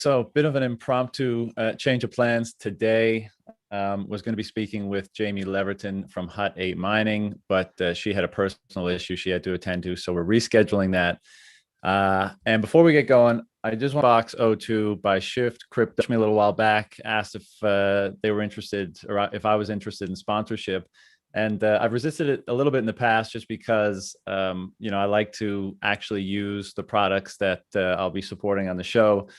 So, bit of an impromptu change of plans today. Was going to be speaking with Jamie Leverton from Hut 8 Mining, but she had a personal issue she had to attend to. So, we're rescheduling that. And before we get going, I just want Box O2 by Shift Crypto me a little while back, asked if they were interested or if I was interested in sponsorship. And I've resisted it a little bit in the past just because, I like to actually use the products that I'll be supporting on the show.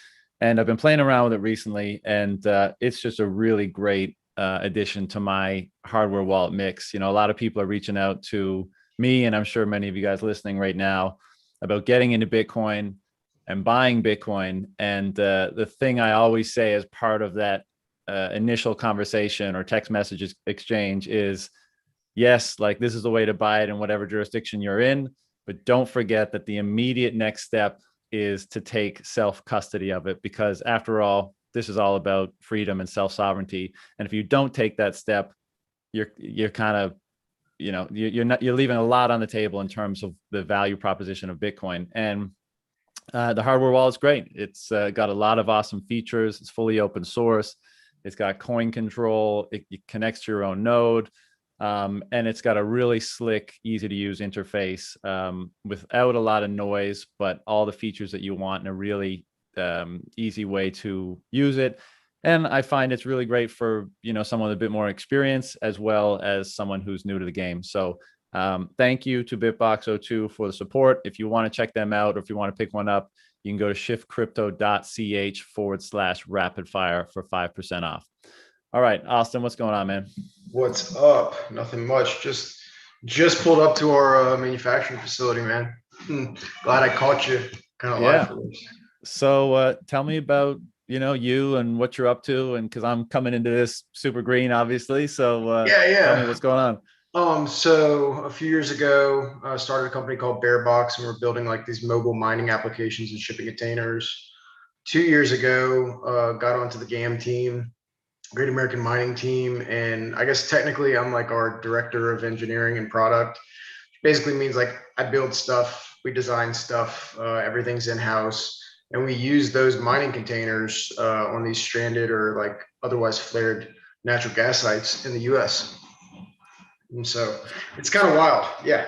And I've been playing around with it recently, and it's just a really great addition to my hardware wallet mix. A lot of people are reaching out to me, and I'm sure many of you guys listening right now, about getting into Bitcoin and buying Bitcoin. And the thing I always say as part of that initial conversation or text messages exchange is, yes, like this is the way to buy it in whatever jurisdiction you're in, but don't forget that the immediate next step is to take self-custody of it, because after all, this is all about freedom and self-sovereignty. And if you don't take that step, you're kind of, you're leaving a lot on the table in terms of the value proposition of Bitcoin. And the hardware wallet is great. It's got a lot of awesome features. It's fully open source. It's got coin control. It connects to your own node. And it's got a really slick, easy to use interface without a lot of noise, but all the features that you want in a really easy way to use it. And I find it's really great for, someone with a bit more experience as well as someone who's new to the game. So thank you to Bearbox O2 for the support. If you want to check them out, or if you want to pick one up, you can go to shiftcrypto.ch/rapid fire for 5% off. All right, Austin, what's going on, man? What's up? Nothing much. Just pulled up to our manufacturing facility, man. Glad I caught you kind of live for this. So tell me about you and what you're up to, and because I'm coming into this super green, obviously. So tell me what's going on. So a few years ago, I started a company called Bearbox, and we're building like these mobile mining applications and shipping containers. 2 years ago, got onto the GAM team. Great American Mining team, and I guess technically I'm like our director of engineering and product. Basically means like I build stuff, we design stuff, everything's in-house, and we use those mining containers on these stranded or like otherwise flared natural gas sites in the US. And so it's kind of wild. Yeah,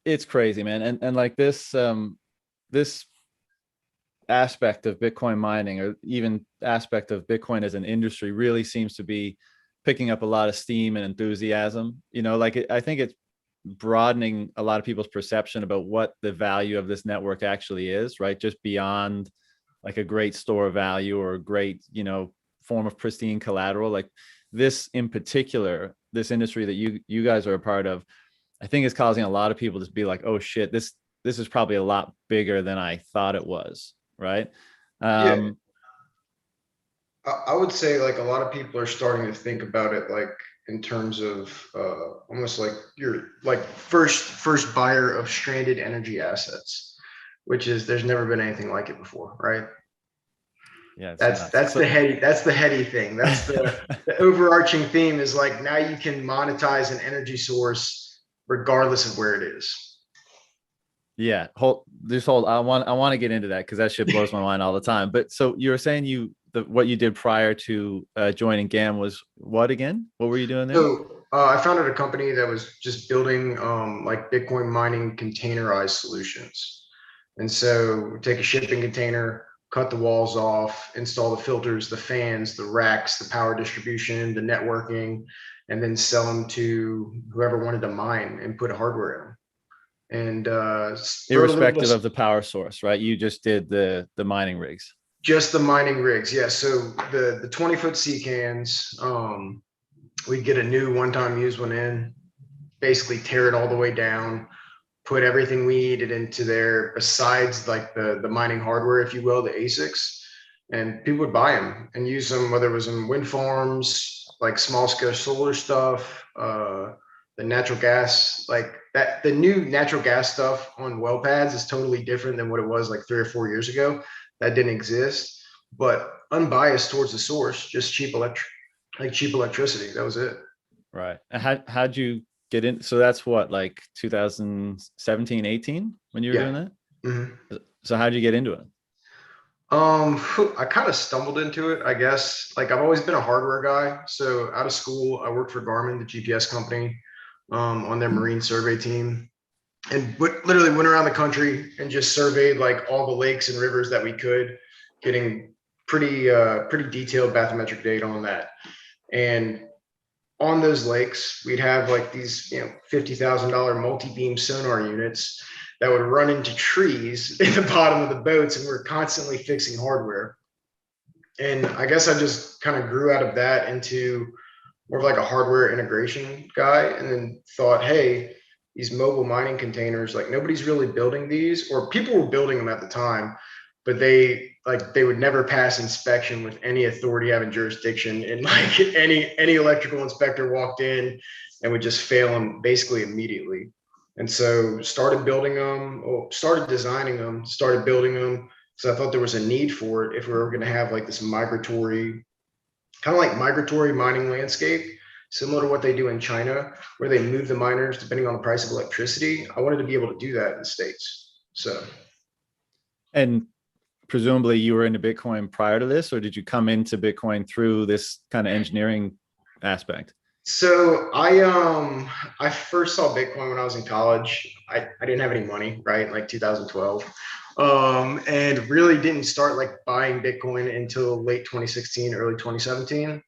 it's crazy, man. And like this aspect of Bitcoin mining, or even aspect of Bitcoin as an industry, really seems to be picking up a lot of steam and enthusiasm. I think it's broadening a lot of people's perception about what the value of this network actually is, right? Just beyond like a great store of value or a great, form of pristine collateral. Like this in particular, this industry that you guys are a part of, I think is causing a lot of people to be like, oh shit, this is probably a lot bigger than I thought it was. Right. Yeah. I would say like a lot of people are starting to think about it like in terms of almost like you're like first buyer of stranded energy assets, which is there's never been anything like it before, right? Yeah, that's the heady thing. That's the overarching theme is like now you can monetize an energy source regardless of where it is. Yeah, I want to get into that because that shit blows my mind all the time. But so you were saying what you did prior to joining GAM was what again? What were you doing there? So I founded a company that was just building like Bitcoin mining containerized solutions. And so we take a shipping container, cut the walls off, install the filters, the fans, the racks, the power distribution, the networking, and then sell them to whoever wanted to mine and put hardware in. And irrespective of the power source, right? You just did the mining rigs. Just the mining rigs, yeah. So the 20-foot sea cans, we'd get a new one-time used one in, basically tear it all the way down, put everything we needed into there besides like the mining hardware, if you will, the asics, and people would buy them and use them, whether it was in wind farms, like small scale solar stuff, the natural gas, like that. The new natural gas stuff on well pads is totally different than what it was like 3 or 4 years ago. That didn't exist, but unbiased towards the source, just cheap electricity. That was it. Right. And how'd you get in? So that's what, like 2017, 18 when you were doing that? Mm-hmm. So how'd you get into it? I kind of stumbled into it, I guess. Like I've always been a hardware guy. So out of school, I worked for Garmin, the GPS company, on their marine survey team, and literally went around the country and just surveyed like all the lakes and rivers that we could, getting pretty detailed bathymetric data on that. And on those lakes, we'd have like these, $50,000 multi-beam sonar units that would run into trees in the bottom of the boats, and we're constantly fixing hardware. And I guess I just kind of grew out of that into more of like a hardware integration guy, and then thought, hey, these mobile mining containers, like nobody's really building these, or people were building them at the time, but they would never pass inspection with any authority having jurisdiction. And like any electrical inspector walked in and would just fail them basically immediately. And so started building them, or started designing them, started building them. So I thought there was a need for it if we were going to have like this migratory mining landscape, similar to what they do in China, where they move the miners depending on the price of electricity. I wanted to be able to do that in the States. So, And presumably you were into Bitcoin prior to this, or did you come into Bitcoin through this kind of engineering aspect? so I first saw Bitcoin when I was in college. I didn't have any money, right? Like 2012. And really didn't start like buying Bitcoin until late 2016, early 2017.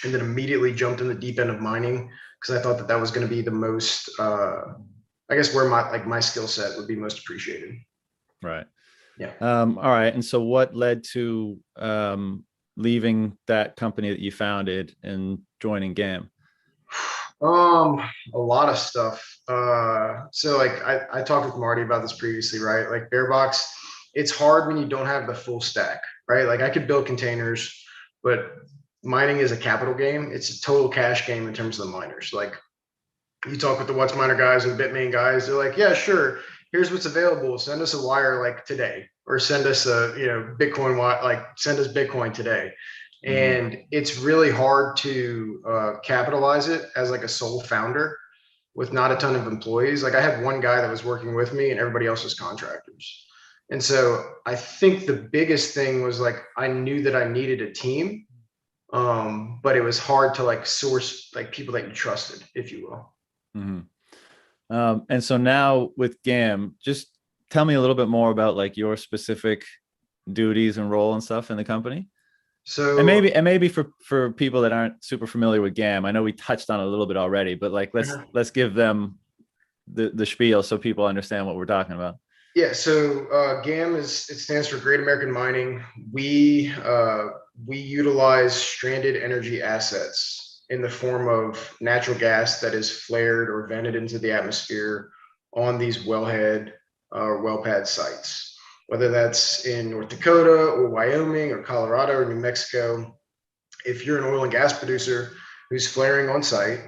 And then immediately jumped in the deep end of mining because I thought that that was going to be the most, I guess, where my skill set would be most appreciated. Right. Yeah. All right. And so what led to leaving that company that you founded and joining GAM? A lot of stuff. So like I talked with Marty about this previously, right? Like Bearbox, it's hard when you don't have the full stack, right? Like I could build containers, but mining is a capital game. It's a total cash game in terms of the miners. Like you talk with the What's Miner guys and Bitmain guys, they're like, yeah, sure. Here's what's available. Send us a wire like today, or send us a Bitcoin, like send us Bitcoin today. Mm-hmm. And it's really hard to capitalize it as like a sole founder with not a ton of employees. Like I had one guy that was working with me, and everybody else was contractors. And so I think the biggest thing was like I knew that I needed a team, but it was hard to like source like people that you trusted, if you will. Mm-hmm. And so now with GAM, just tell me a little bit more about like your specific duties and role and stuff in the company. And So maybe for people that aren't super familiar with GAM, I know we touched on it a little bit already, but like let's give them the spiel so people understand what we're talking about. yeah, so GAM it stands for Great American Mining. We utilize stranded energy assets in the form of natural gas that is flared or vented into the atmosphere on these wellhead or well pad sites, whether that's in North Dakota or Wyoming or Colorado or New Mexico. If you're an oil and gas producer who's flaring on site,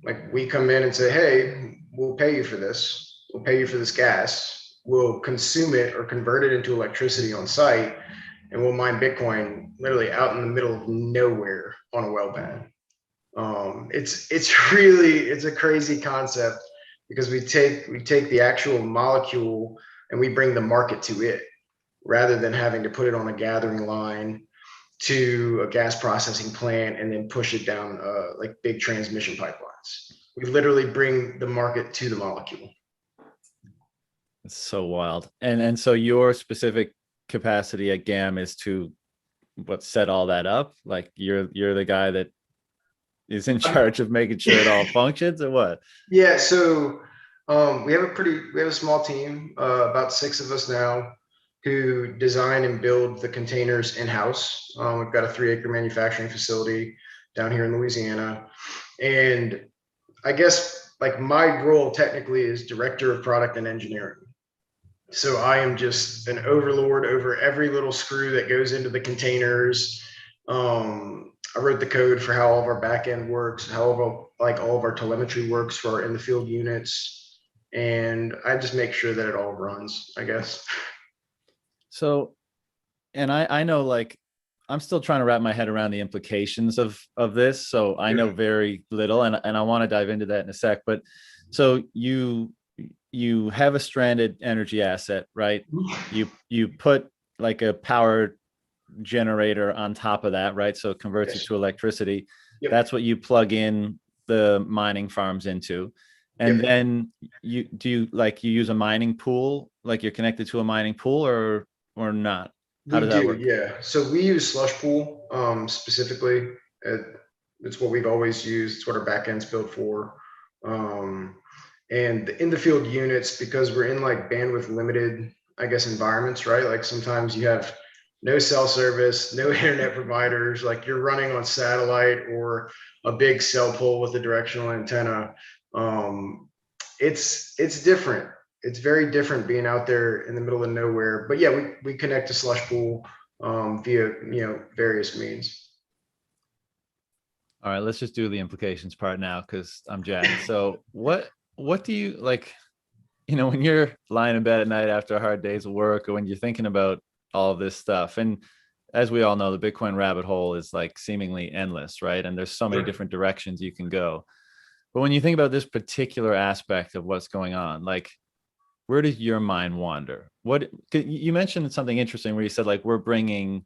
like we come in and say, hey, we'll pay you for this. We'll pay you for this gas. We'll consume it or convert it into electricity on site, and we'll mine Bitcoin literally out in the middle of nowhere on a well pad. It's a crazy concept because we take the actual molecule and we bring the market to it rather than having to put it on a gathering line to a gas processing plant and then push it down like big transmission pipelines. We literally bring the market to the molecule. It's so wild. And so your specific capacity at GAM is to what set all that up? Like you're the guy that is in charge of making sure it all functions, or what? Yeah, so we have a small team, about six of us now, who design and build the containers in house. We've got a 3-acre manufacturing facility down here in Louisiana, and I guess like my role technically is director of product and engineering. So I am just an overlord over every little screw that goes into the containers. I wrote the code for how all of our backend works, how all of our telemetry works for our in the field units, and I just make sure that it all runs, I guess. So, and I know like I'm still trying to wrap my head around the implications of this. So I know very little, and I want to dive into that in a sec. But so you have a stranded energy asset, right? You put like a power generator on top of that, right? So it converts it Yes. to electricity. Yep. That's what you plug in the mining farms into. And Yep. then you use a mining pool, like you're connected to a mining pool, or not? How We does that do, work? yeah. So we use slush pool specifically. Uh, it's what we've always used. It's what our backend's built for. Um, and the in the field units, because we're in like bandwidth limited, I guess, environments, right? Like sometimes you have no cell service, no internet providers, like you're running on satellite or a big cell pole with a directional antenna. Um, it's different. It's very different being out there in the middle of nowhere. But yeah, we connect to slush pool via various means. All right, let's just do the implications part now because I'm jacked. So what do you like, when you're lying in bed at night after a hard day's of work, or when you're thinking about all of this stuff, and as we all know, the Bitcoin rabbit hole is like seemingly endless, right? And there's so many Sure. different directions you can go. But when you think about this particular aspect of what's going on, like where does your mind wander? What you mentioned something interesting where you said like we're bringing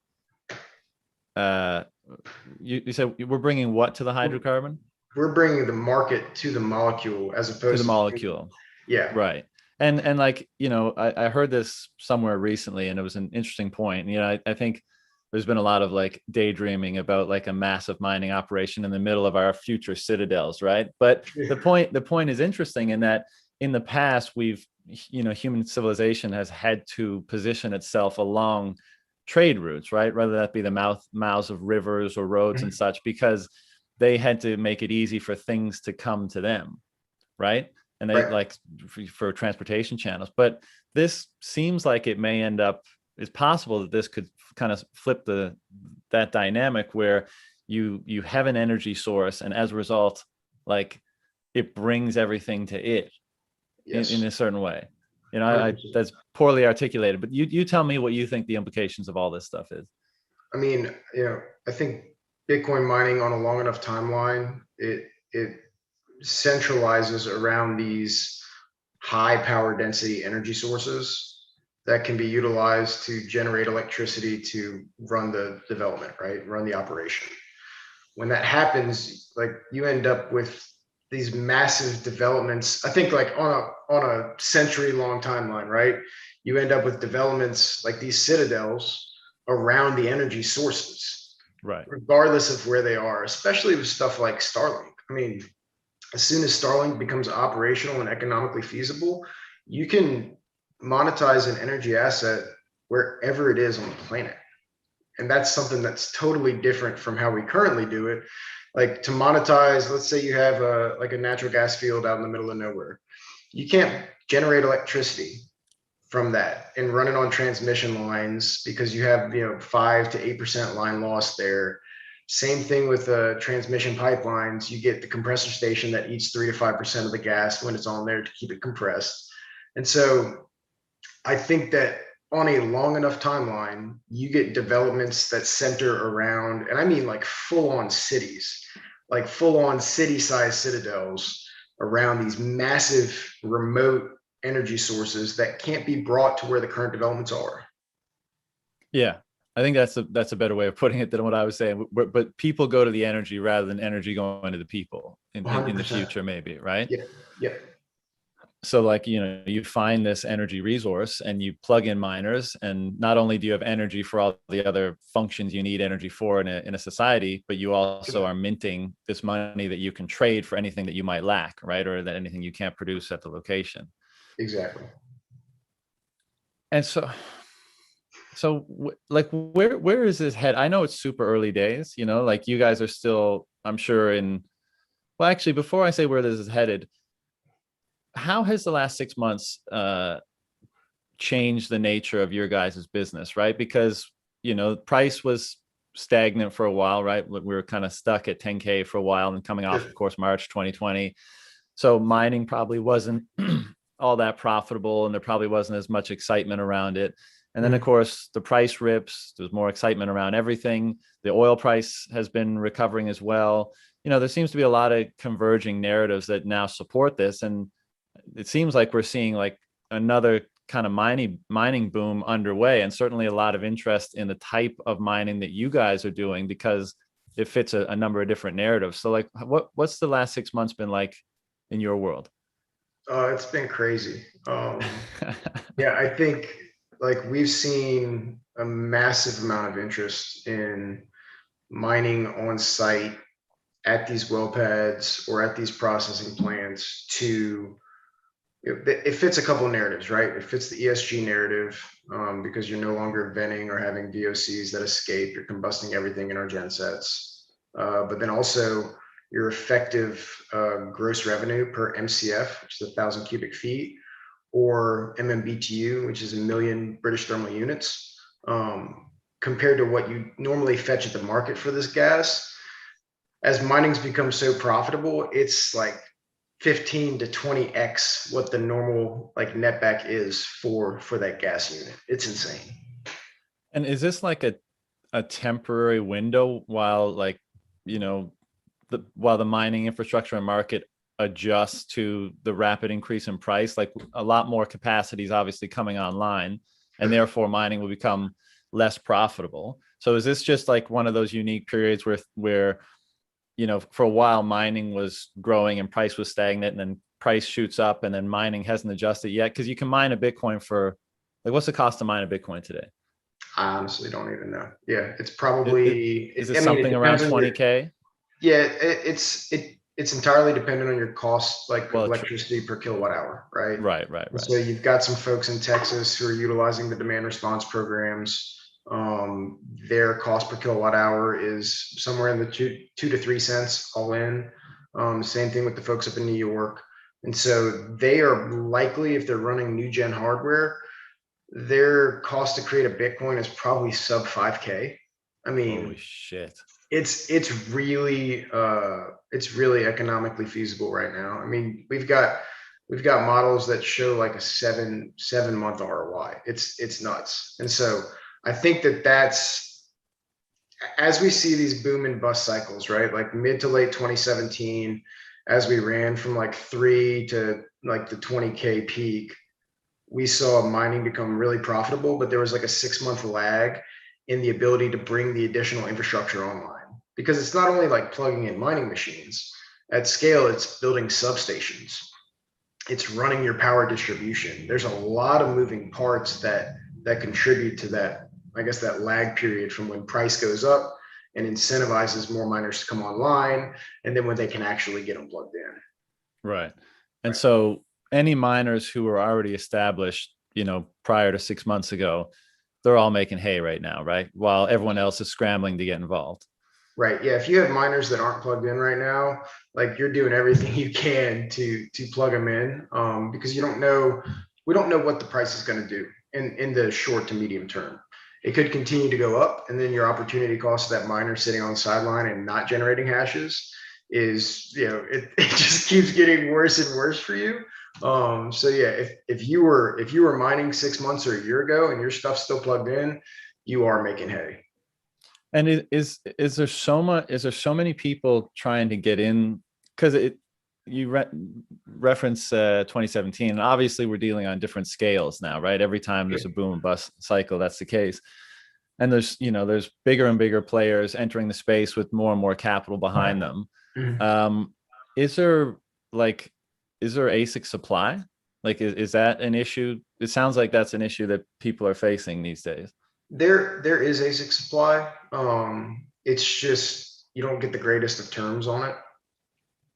uh you said we're bringing what to the hydrocarbon? We're bringing the market to the molecule as To the opposed to, molecule. yeah. Right. And like, I heard this somewhere recently and it was an interesting point. I think there's been a lot of like daydreaming about like a massive mining operation in the middle of our future citadels, right? But the point is interesting in that in the past human civilization has had to position itself along trade routes, right? Whether that be the mouths of rivers or roads and such, because they had to make it easy for things to come to them, right? And they Right. like for transportation channels. But this seems like it may end up, it's possible that this could kind of flip that dynamic where you have an energy source, and as a result, like it brings everything to it in Yes. a certain way. I 100%. that's poorly articulated, but you tell me what you think the implications of all this stuff is. I mean, I think Bitcoin mining on a long enough timeline, it centralizes around these high power density energy sources that can be utilized to generate electricity to run the development, right? Run the operation. When that happens, like you end up with these massive developments. I think like on a century long timeline, right? You end up with developments like these citadels around the energy sources, Right. regardless of where they are, especially with stuff like Starlink. I mean, as soon as Starlink becomes operational and economically feasible, you can monetize an energy asset wherever it is on the planet. And that's something that's totally different from how we currently do it. Like to monetize, let's say you have a natural gas field out in the middle of nowhere. You can't generate electricity from that and run it on transmission lines because you have 5 to 8% line loss there. Same thing with transmission pipelines. You get the compressor station that eats 3 to 5% of the gas when it's on there to keep it compressed. And so I think that on a long enough timeline, you get developments that center around, and I mean like full on cities, like full on city sized citadels around these massive remote energy sources that can't be brought to where the current developments are. Yeah. I think that's a better way of putting it than what I was saying. But people go to the energy rather than energy going to the people in the 100%. future, maybe, right? Yeah. Yeah. So like, you find this energy resource and you plug in miners, and not only do you have energy for all the other functions you need energy for in a society, but you also are minting this money that you can trade for anything that you might lack, right? Or that anything you can't produce at the location. Exactly. And so like where is this head? I know it's super early days, like you guys are still, I'm sure, well, actually, before I say where this is headed, how has the last 6 months changed the nature of your guys' business, right? Because price was stagnant for a while, right? We were kind of stuck at 10K for a while, and coming off, of course, March 2020. So mining probably wasn't all that profitable, and there probably wasn't as much excitement around it. And then, of course, the price rips. There's more excitement around everything. The oil price has been recovering as well. There seems to be a lot of converging narratives that now support this. And it seems like we're seeing like another kind of mining boom underway, and certainly a lot of interest in the type of mining that you guys are doing because it fits a number of different narratives. So like what's the last 6 months been like in your world? It's been crazy. Yeah, I think like we've seen a massive amount of interest in mining on site at these well pads or at these processing plants to it fits a couple of narratives, right? It fits the ESG narrative because you're no longer venting or having VOCs that escape. You're combusting everything in our gen sets. But then also your effective gross revenue per MCF, which is 1,000 cubic feet, or MMBTU, which is a million British thermal units, compared to what you normally fetch at the market for this gas. As mining's become so profitable, it's like 15 to 20x what the normal like netback is for that gas unit. It's insane. And is this like a temporary window while like, you know, while the mining infrastructure and market adjusts to the rapid increase in price? Like a lot more capacity is obviously coming online, and therefore mining will become less profitable. So is this just like one of those unique periods where you know, for a while mining was growing and price was stagnant, and then price shoots up and then mining hasn't adjusted yet? Because you can mine a Bitcoin for like, what's the cost to mine a Bitcoin today? I honestly don't even know. Yeah, it's Is it I mean, it something around depends on your, 20K? yeah, it's entirely dependent on your cost, like Well, electricity per kilowatt hour, right? right. And so you've got some folks in Texas who are utilizing the demand response programs. Their cost per kilowatt hour is somewhere in the 2 to 3 cents all in. Same thing with the folks up in New York. And so they are likely, if they're running new gen hardware, their cost to create a Bitcoin is probably sub 5K. I Holy mean, shit. it's really economically feasible right now. I mean, we've got models that show like a 7 month ROI. It's nuts. And so I think that's as we see these boom and bust cycles, right? Like mid to late 2017, as we ran from like 3 to like the 20K peak, we saw mining become really profitable, but there was like a 6 month lag in the ability to bring the additional infrastructure online. Because it's not only like plugging in mining machines at scale, it's building substations, it's running your power distribution. There's a lot of moving parts that contribute to that, I guess, that lag period from when price goes up and incentivizes more miners to come online, and then when they can actually get them plugged in. Right. And so any miners who are already established, you know, prior to 6 months ago, they're all making hay right now, right? While everyone else is scrambling to get involved. Right. Yeah. If you have miners that aren't plugged in right now, like you're doing everything you can to plug them in, because we don't know what the price is going to do in the short to medium term. It could continue to go up, and then your opportunity cost of that miner sitting on the sideline and not generating hashes is, it just keeps getting worse and worse for you. So yeah, if you were mining 6 months or a year ago and your stuff's still plugged in, you are making hay. And is there so many people trying to get in? Because reference 2017, and obviously we're dealing on different scales now, right? Every time there's a boom and bust cycle, that's the case. And there's bigger and bigger players entering the space with more and more capital behind them. Um, is there like is there asic supply? Like is that an issue? It sounds like that's an issue that people are facing these days. There is ASIC supply. It's just you don't get the greatest of terms on it.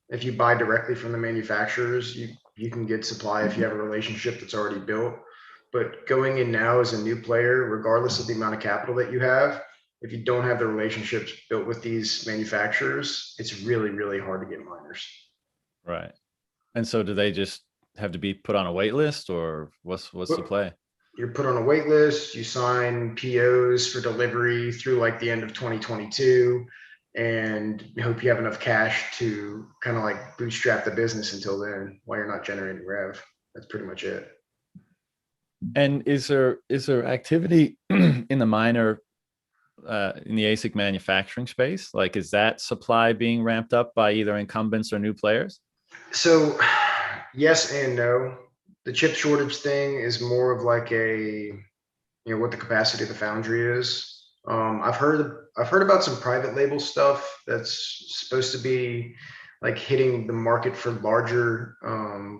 If you buy directly from the manufacturers, you can get supply if you have a relationship that's already built. But going in now as a new player, regardless of the amount of capital that you have, if you don't have the relationships built with these manufacturers, it's really, really hard to get miners. Right. And so do they just have to be put on a wait list, or what's the But play? you're put on a wait list, you sign POs for delivery through like the end of 2022, and you hope you have enough cash to kind of like bootstrap the business until then while you're not generating rev. That's pretty much it. And is there activity in the miner in the ASIC manufacturing space? Like, is that supply being ramped up by either incumbents or new players? So yes and no. the chip shortage thing is more of like a, what the capacity of the foundry is. I've heard about some private label stuff that's supposed to be like hitting the market for larger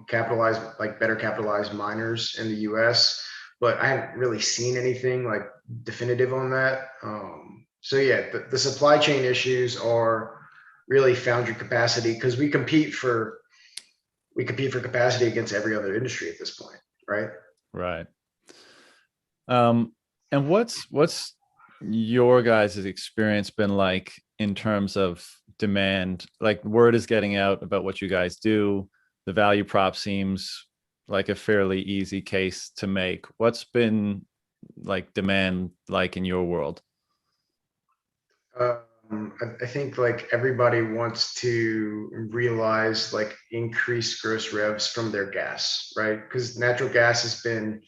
capitalized, like better capitalized miners in the US, but I haven't really seen anything like definitive on that. So yeah, the supply chain issues are really foundry capacity because we compete for capacity against every other industry at this point, right? Right. And what's your guys' experience been like in terms of demand? Like word is getting out about what you guys do. The value prop seems like a fairly easy case to make. What's been like demand like in your world? I think like everybody wants to realize like increased gross revs from their gas, right? Because natural gas has been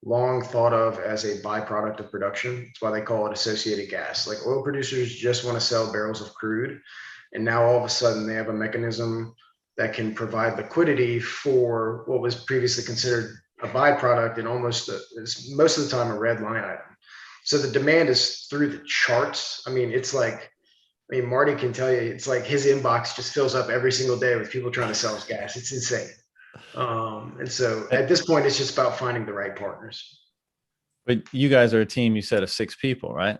long thought of as a byproduct of production. That's why they call it associated gas. Like oil producers just want to sell barrels of crude. And now all of a sudden they have a mechanism that can provide liquidity for what was previously considered a byproduct and most of the time a red line item. So the demand is through the charts. I mean, it's like, Marty can tell you, it's like his inbox just fills up every single day with people trying to sell his gas. It's insane. And so Eh, at this point, it's just about finding the right partners. But you guys are a team, you said, of 6 people, right?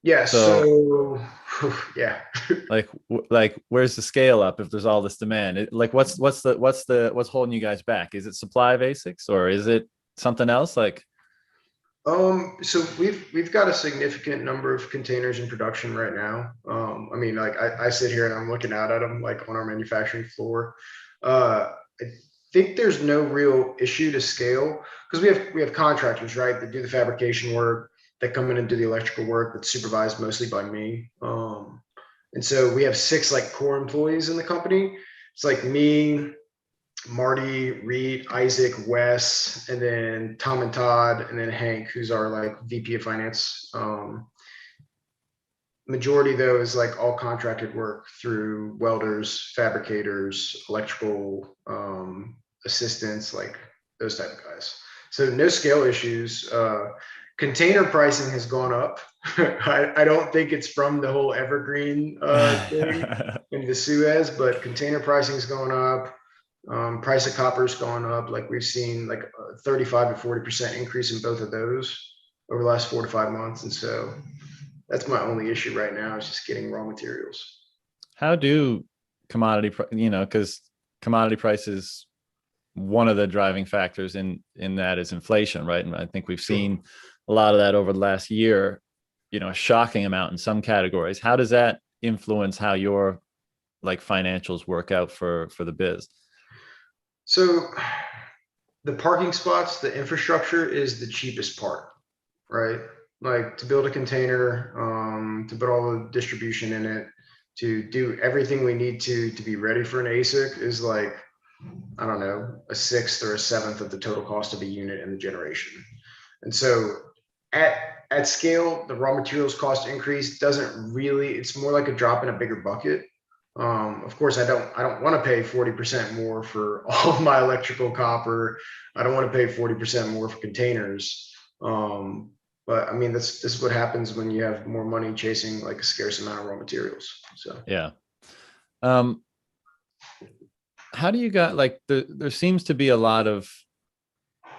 Yeah. So So, yeah. like where's the scale up if there's all this demand? Like what's holding you guys back? Is it supply of asics or is it something else? Like So we've got a significant number of containers in production right now. I mean, like I sit here and I'm looking out at them like on our manufacturing floor. I think there's no real issue to scale because we have contractors, right, that do the fabrication work, that come in and do the electrical work that's supervised mostly by me. And so we have 6 like core employees in the company. It's like me, Marty, Reed, Isaac, Wes, and then Tom and Todd, and then Hank, who's our like VP of finance. Majority though is like all contracted work through welders, fabricators, electrical assistants, like those type of guys. So no scale issues. Container pricing has gone up. I don't think it's from the whole evergreen thing in the Suez, but container pricing is going up. Price of copper is going up. Like we've seen like a 35 to 40% increase in both of those over the last 4 to 5 months. And so that's my only issue right now is just getting raw materials. how do because commodity prices, one of the driving factors in that is inflation, right? And I think we've Sure. seen a lot of that over the last year, a shocking amount in some categories. How does that influence how your like financials work out for the biz? So the parking spots, the infrastructure is the cheapest part, right? Like to build a container, to put all the distribution in it, to do everything we need to be ready for an ASIC is like, I don't know, a sixth or a seventh of the total cost of a unit in the generation. And so at at scale, the raw materials cost increase doesn't really, it's more like a drop in a bigger bucket. Of course, I don't want to pay 40% more for all of my electrical copper. I don't want to pay 40% more for containers. But I mean, this is what happens when you have more money chasing like a scarce amount of raw materials. So Yeah. Um, how do you got like there seems to be a lot of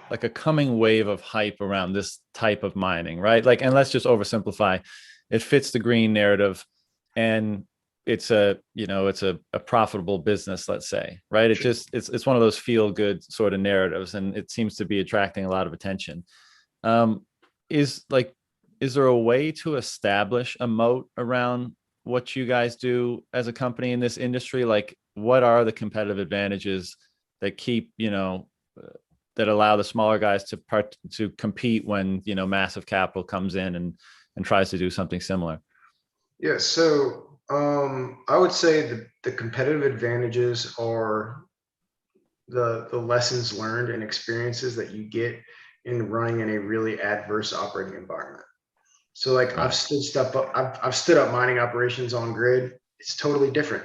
like a coming wave of hype around this type of mining, right? Like, and let's just oversimplify, it fits the green narrative and it's a profitable business, let's say, right? It's one of those feel good sort of narratives and it seems to be attracting a lot of attention. Um, is like, is there a way to establish a moat around what you guys do as a company in this industry? Like, what are the competitive advantages that keep, that allow the smaller guys to compete when, massive capital comes in and tries to do something similar? yeah, so I would say the competitive advantages are the lessons learned and experiences that you get in running in a really adverse operating environment. So like Right. I've stood up mining operations on grid. It's totally different.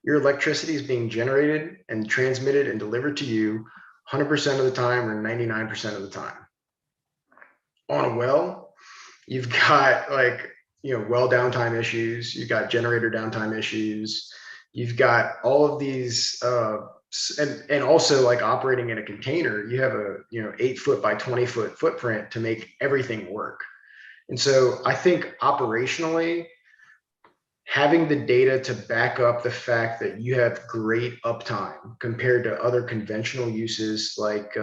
Your electricity is being generated and transmitted and delivered to you 100% of the time or 99% of the time. On a well, you've got like, well downtime issues, you've got generator downtime issues, you've got all of these, and also like operating in a container, you have a 8 foot by 20 foot footprint to make everything work. And so I think operationally, having the data to back up the fact that you have great uptime compared to other conventional uses like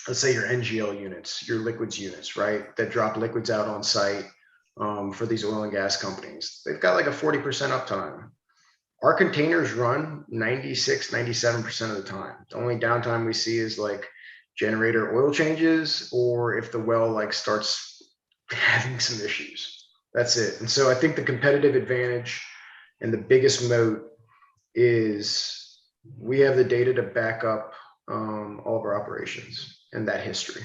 let's say your NGL units, your liquids units, right, that drop liquids out on site for these oil and gas companies. They've got like a 40% uptime. Our containers run 96, 97% of the time. The only downtime we see is like generator oil changes, or if the well like starts having some issues. That's it. And so I think the competitive advantage and the biggest moat is we have the data to back up all of our operations and that history.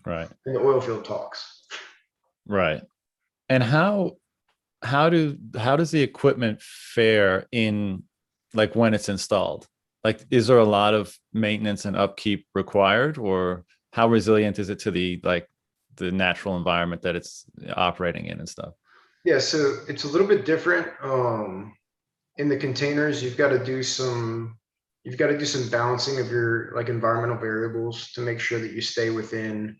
Right. And the oil field talks. Right. And how does the equipment fare in, like, when it's installed? Like, is there a lot of maintenance and upkeep required, or how resilient is it to the natural environment that it's operating in and stuff? Yeah, so it's a little bit different. In the containers, you've got to do some balancing of your like environmental variables to make sure that you stay within,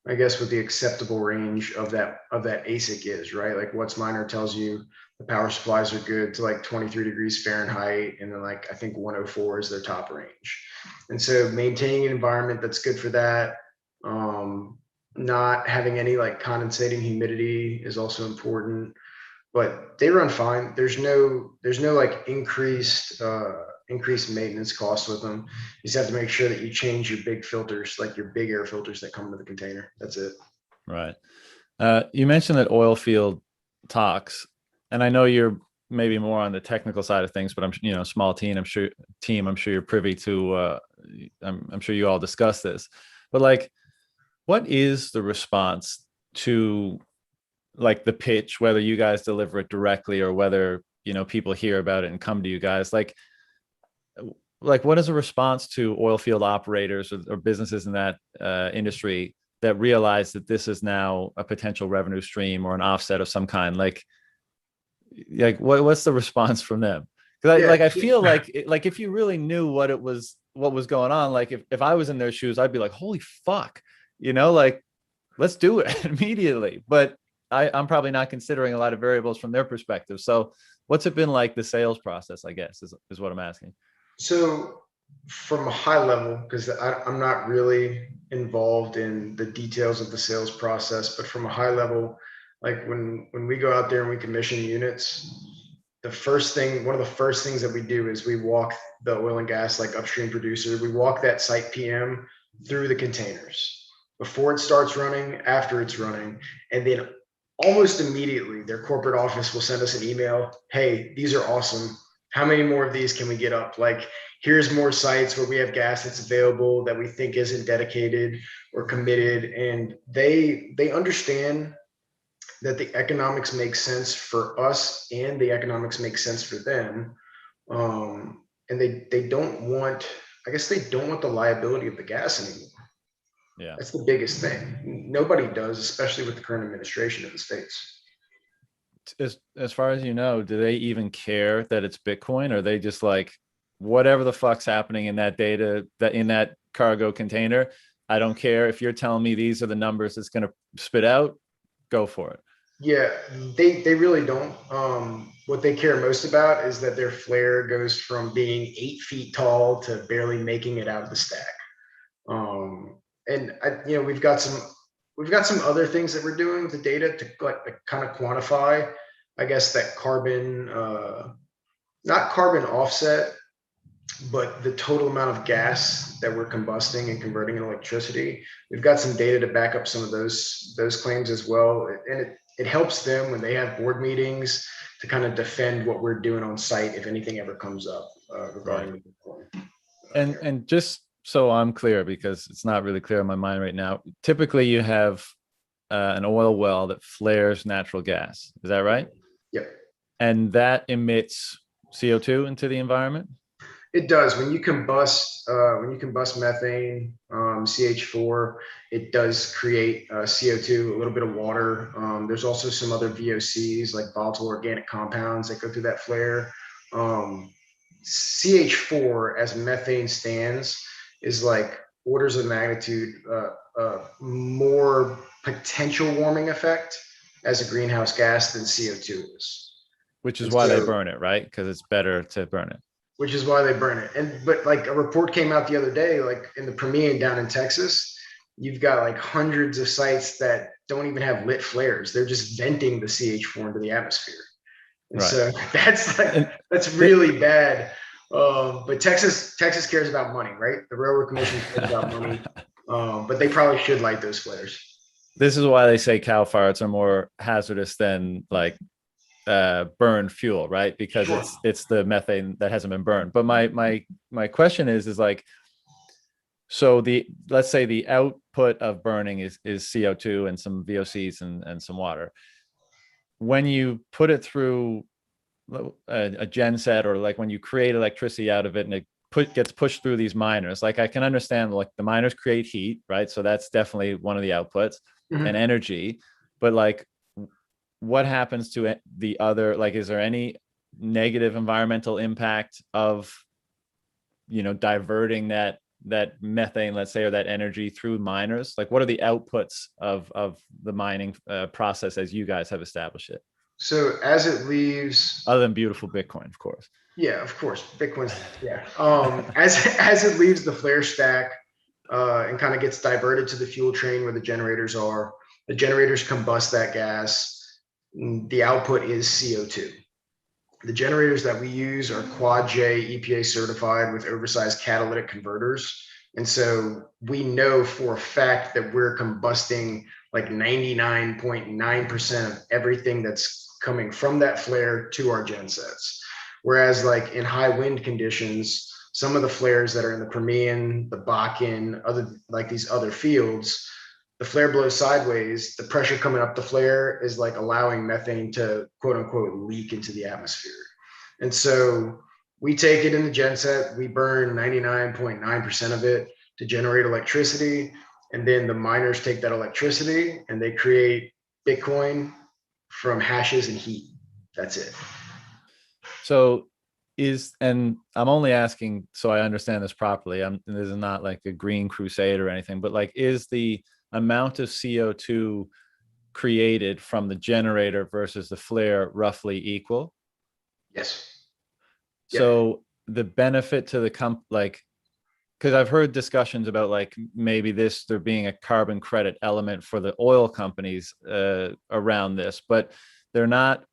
I guess, what the acceptable range of that asic is, right? Like What's Miner tells you the power supplies are good to like 23 degrees Fahrenheit, and then like I think 104 is their top range. And so maintaining an environment that's good for that, not having any like condensating humidity is also important. But they run fine. There's no like increased maintenance costs with them. You just have to make sure that you change your big filters, like your big air filters that come into the container. That's it. Right. You mentioned that oil field talks, and I know you're maybe more on the technical side of things, but I'm small team. I'm sure you're privy to. I'm sure you all discuss this, but like, what is the response to like the pitch, whether you guys deliver it directly or whether people hear about it and come to you guys? Like what is a response to oil field operators or businesses in that industry that realize that this is now a potential revenue stream or an offset of some kind? Like what's the response from them? Because I feel like if you really knew what was going on, like if I was in their shoes, I'd be like, holy fuck, like, let's do it immediately. But I'm probably not considering a lot of variables from their perspective. So what's it been like, the sales process, I guess, is what I'm asking. So from a high level, because I'm not really involved in the details of the sales process, but from a high level, like when we go out there and we commission units, one of the first things that we do is we walk the oil and gas like upstream producer. We walk that site PM through the containers before it starts running, after it's running, and then almost immediately their corporate office will send us an email. Hey, these are awesome. How many more of these can we get up? Like, here's more sites where we have gas that's available that we think isn't dedicated or committed. And they understand that the economics make sense for us and the economics make sense for them. And they don't want, I guess they don't want the liability of the gas anymore. Yeah. That's the biggest thing. Nobody does, especially with the current administration in the States. As far as you know, do they even care that it's Bitcoin? Or are they just like, whatever the fuck's happening in that data, that in that cargo container, I don't care. If you're telling me these are the numbers it's going to spit out, go for it. Yeah, they really don't. What they care most about is that their flare goes from being 8 feet tall to barely making it out of the stack. And we've got some other things that we're doing with the data to kind of quantify, I guess, that carbon, not carbon offset, but the total amount of gas that we're combusting and converting in electricity. We've got some data to back up some of those claims as well, and it helps them when they have board meetings to kind of defend what we're doing on site if anything ever comes up regarding the Bitcoin. And just so I'm clear, because it's not really clear in my mind right now, typically you have an oil well that flares natural gas. Is that right? Yep. And that emits CO2 into the environment? It does. When you combust methane, CH4, it does create CO2, a little bit of water. There's also some other VOCs, like volatile organic compounds, that go through that flare. CH4, as methane stands, is like orders of magnitude more potential warming effect as a greenhouse gas than CO2 is. Which is And why they so, burn it, right? Because it's better to burn it. which is why they burn it. But like a report came out the other day, like in the Permian down in Texas, you've got like hundreds of sites that don't even have lit flares. They're just venting the CH4 into the atmosphere. And Right. so And that's really bad. But Texas cares about money, right? The Railroad Commission cares about money. But they probably should light those flares. this is why they say cow farts are more hazardous than like burned fuel, right? Because Sure. it's the methane that hasn't been burned. But my question is like, so let's say the output of burning is CO2 and some VOCs and some water. When you put it through a gen set, or like when you create electricity out of it and it gets pushed through these miners, like I can understand like the miners create heat, right? So that's definitely one of the outputs, and Mm-hmm. energy. But like, what happens to the other, like, is there any negative environmental impact of, diverting that methane, let's say, or that energy through miners? Like, what are the outputs of the mining process as you guys have established it, So as it leaves, other than beautiful Bitcoin, of course? yeah, of course, Bitcoin's, yeah. As it leaves the flare stack and kind of gets diverted to the fuel train where the generators are, the generators combust that gas. The output is CO2. The generators that we use are Quad J EPA certified with oversized catalytic converters. And so we know for a fact that we're combusting like 99.9% of everything that's coming from that flare to our gen sets. Whereas like in high wind conditions, some of the flares that are in the Permian, the Bakken, other like these other fields, the flare blows sideways, the pressure coming up the flare is like allowing methane to quote unquote leak into the atmosphere. And so we take it in the genset, we burn 99.9% of it to generate electricity. And then the miners take that electricity and they create Bitcoin from hashes and heat. That's it. So and I'm only asking so I understand this properly. This is not like a green crusade or anything, but like, is the amount of CO2 created from the generator versus the flare roughly equal? Yes. Yeah. So the benefit to the like, because I've heard discussions about like maybe there being a carbon credit element for the oil companies around this, but they're not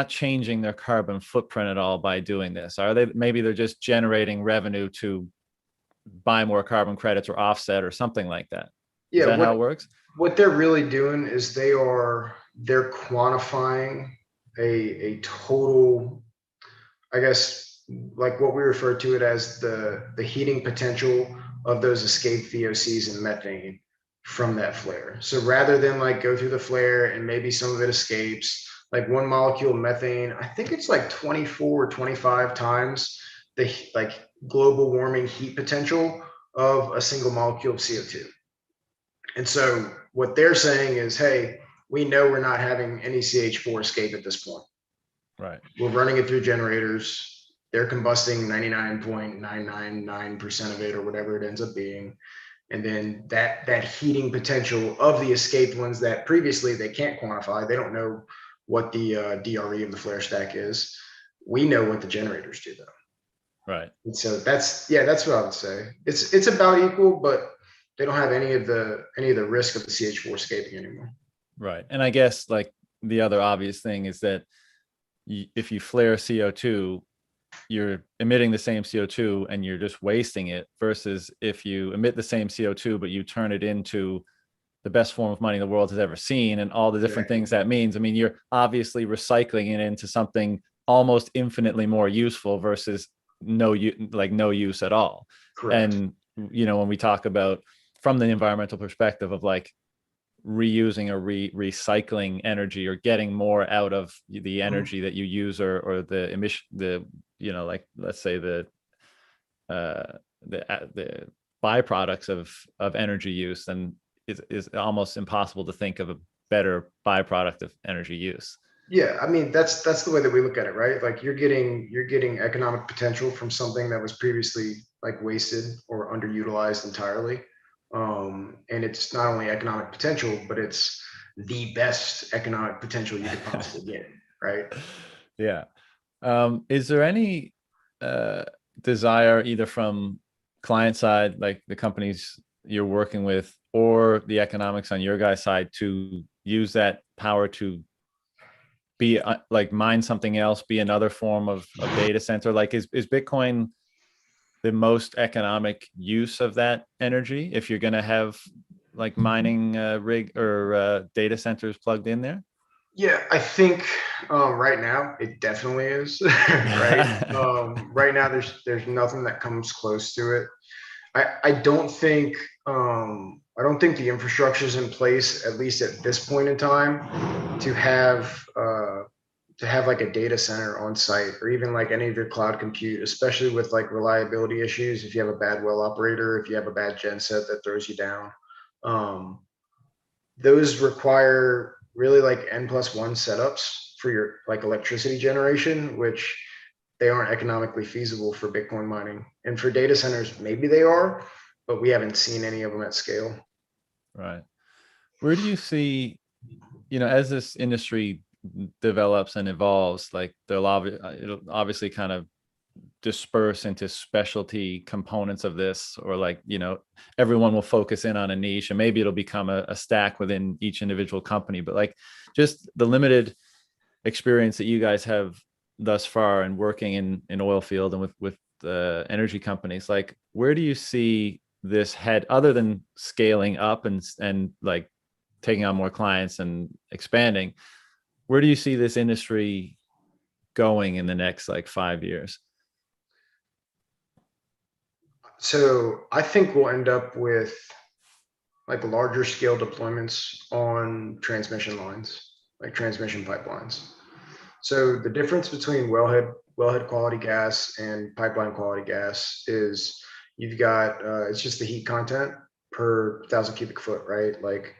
changing their carbon footprint at all by doing this, are they? Maybe they're just generating revenue to buy more carbon credits or offset or something like that. Is Yeah. that how it works? What they're really doing is they're quantifying a total, I guess, like what we refer to it as the heating potential of those escaped VOCs and methane from that flare. So rather than like go through the flare and maybe some of it escapes, like one molecule of methane, I think it's like 24 or 25 times the like global warming heat potential of a single molecule of CO2. And so what they're saying is, hey, we know we're not having any CH4 escape at this point. Right. We're running it through generators. They're combusting 99.999% of it or whatever it ends up being. And then that heating potential of the escaped ones that previously they can't quantify, they don't know what the DRE of the flare stack is. We know what the generators do though. Right. And so that's what I would say. It's about equal, but they don't have any of the risk of the CH4 escaping anymore. Right. And I guess like the other obvious thing is that if you flare CO2, you're emitting the same CO2 and you're just wasting it, versus if you emit the same CO2 but you turn it into the best form of money the world has ever seen and all the different things that means. I mean, you're obviously recycling it into something almost infinitely more useful versus no use at all. Correct. And when we talk about from the environmental perspective of like reusing or recycling energy or getting more out of the energy that you use, or the emission, like let's say the byproducts of energy use, then is almost impossible to think of a better byproduct of energy use. Yeah, I mean that's the way that we look at it, right? Like you're getting economic potential from something that was previously like wasted or underutilized entirely. And it's not only economic potential, but it's the best economic potential you could possibly get, right? Yeah. Is there any uh, desire either from client side, like the companies you're working with, or the economics on your guys' side to use that power to be like mine something else, be another form of data center? Like is Bitcoin the most economic use of that energy if you're going to have like mining rig or data centers plugged in there? Yeah, I think right now it definitely is, right? Right now there's nothing that comes close to it. I don't think I don't think the infrastructure is in place, at least at this point in time, to have like a data center on site or even like any of your cloud compute, especially with like reliability issues. If you have a bad well operator, if you have a bad genset that throws you down, um, those require really like N+1 setups for your like electricity generation, which they aren't economically feasible for Bitcoin mining. And for data centers, maybe they are, but we haven't seen any of them at scale. Right. Where do you see, as this industry develops and evolves, like it'll obviously kind of disperse into specialty components of this, or like, everyone will focus in on a niche, and maybe it'll become a stack within each individual company. But like just the limited experience that you guys have thus far and working in oil field and with energy companies, like where do you see this head, other than scaling up and like taking on more clients and expanding? Where do you see this industry going in the next like 5 years? So I think we'll end up with like larger scale deployments on transmission lines, like transmission pipelines. So the difference between wellhead quality gas and pipeline quality gas is you've got it's just the heat content per 1,000 cubic foot, right? Like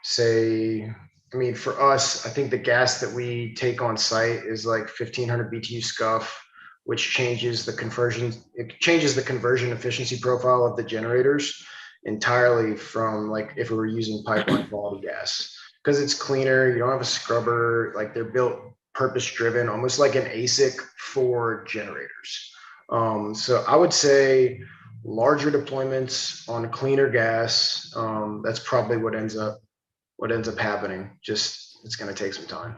say, I mean, for us, I think the gas that we take on site is like 1,500 BTU scuff, which changes the conversion. It changes the conversion efficiency profile of the generators entirely from like if we were using pipeline quality gas, because it's cleaner. You don't have a scrubber. Like they're built purpose driven, almost like an ASIC for generators. So I would say larger deployments on cleaner gas. That's probably what ends up happening. Just it's going to take some time.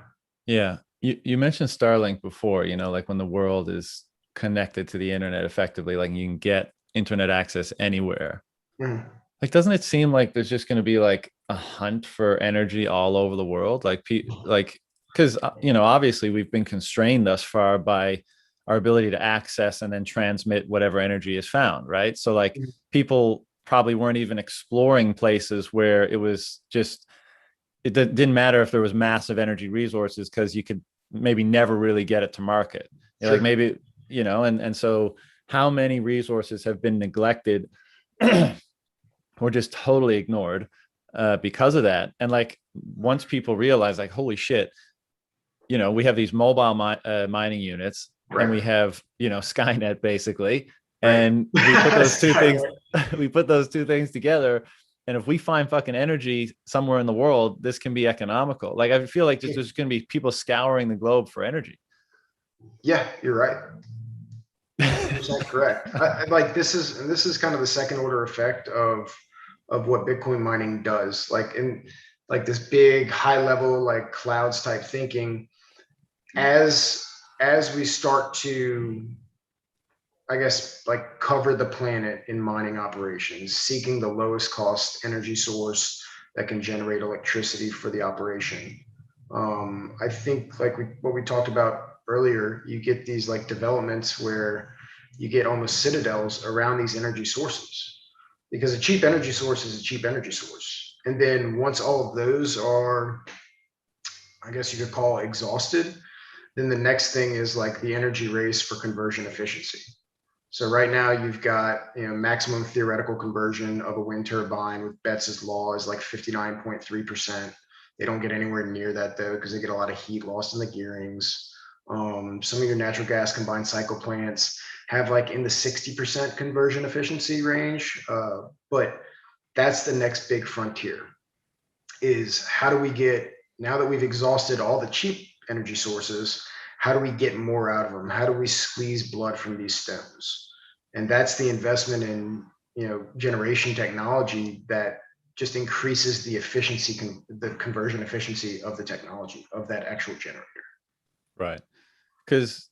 Yeah. You mentioned Starlink before, like when the world is connected to the internet effectively, like you can get internet access anywhere. Mm. Like, doesn't it seem like there's just going to be like a hunt for energy all over the world? Like, because, obviously we've been constrained thus far by our ability to access and then transmit whatever energy is found, right? So like people probably weren't even exploring places where it was just, didn't matter if there was massive energy resources, because you could maybe never really get it to market. Sure. Like maybe, and so how many resources have been neglected or just totally ignored because of that? And like once people realize like, holy shit, we have these mobile mining units, right, and we have, Skynet basically, right, and we put those two things, we put those two things together. And if we find fucking energy somewhere in the world, this can be economical. Like I feel like there's going to be people scouring the globe for energy. Yeah, you're right. 100% correct. Like this is kind of the second order effect of what Bitcoin mining does. Like in like this big high level like clouds type thinking, as we start to, I guess, like cover the planet in mining operations, seeking the lowest cost energy source that can generate electricity for the operation. I think like what we talked about earlier, you get these like developments where you get almost citadels around these energy sources, because a cheap energy source is a cheap energy source. And then once all of those are, I guess you could call exhausted, Then the next thing is like the energy race for conversion efficiency. So right now you've got, maximum theoretical conversion of a wind turbine with Betts's law is like 59.3%. They don't get anywhere near that though, because they get a lot of heat lost in the gearings. Some of your natural gas combined cycle plants have like in the 60% conversion efficiency range. But that's the next big frontier, is how do we get, now that we've exhausted all the cheap energy sources, how do we get more out of them? How do we squeeze blood from these stems? And that's the investment in, generation technology that just increases the efficiency, the conversion efficiency of the technology of that actual generator. Right. Because,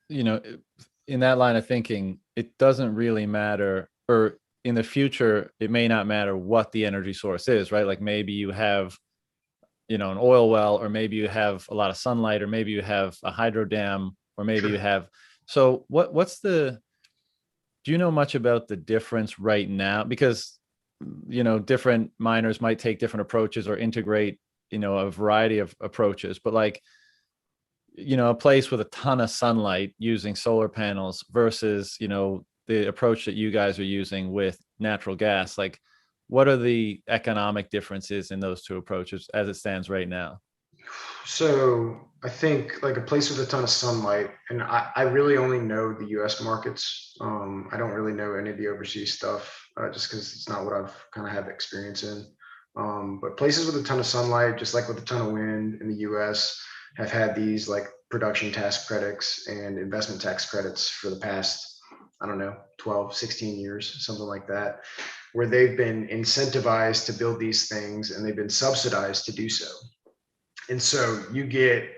in that line of thinking, it doesn't really matter, or in the future, it may not matter what the energy source is, right? Like maybe you have, an oil well, or maybe you have a lot of sunlight, or maybe you have a hydro dam, or maybe Sure. you have, so what's the, do you know much about the difference right now? Because, different miners might take different approaches or integrate, a variety of approaches, but like, a place with a ton of sunlight using solar panels versus, the approach that you guys are using with natural gas, like what are the economic differences in those two approaches as it stands right now? So I think like a place with a ton of sunlight, and I really only know the US markets. I don't really know any of the overseas stuff, just because it's not what I've kind of had experience in. But places with a ton of sunlight, just like with a ton of wind in the US, have had these like production tax credits and investment tax credits for the past, I don't know, 12, 16 years, something like that, where they've been incentivized to build these things and they've been subsidized to do so. And so you get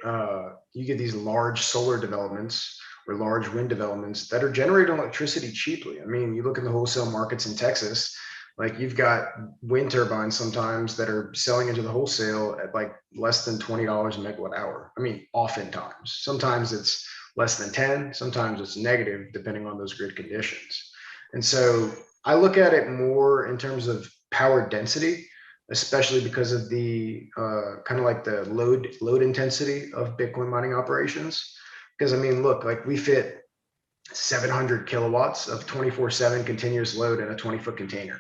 these large solar developments or large wind developments that are generating electricity cheaply. I mean, you look in the wholesale markets in Texas, like you've got wind turbines sometimes that are selling into the wholesale at like less than $20 a megawatt hour. I mean, oftentimes, sometimes it's less than 10, sometimes it's negative depending on those grid conditions. And so I look at it more in terms of power density, especially because of the kind of like the load intensity of Bitcoin mining operations. Because I mean, look, like we fit 700 kilowatts of 24/7 continuous load in a 20-foot container.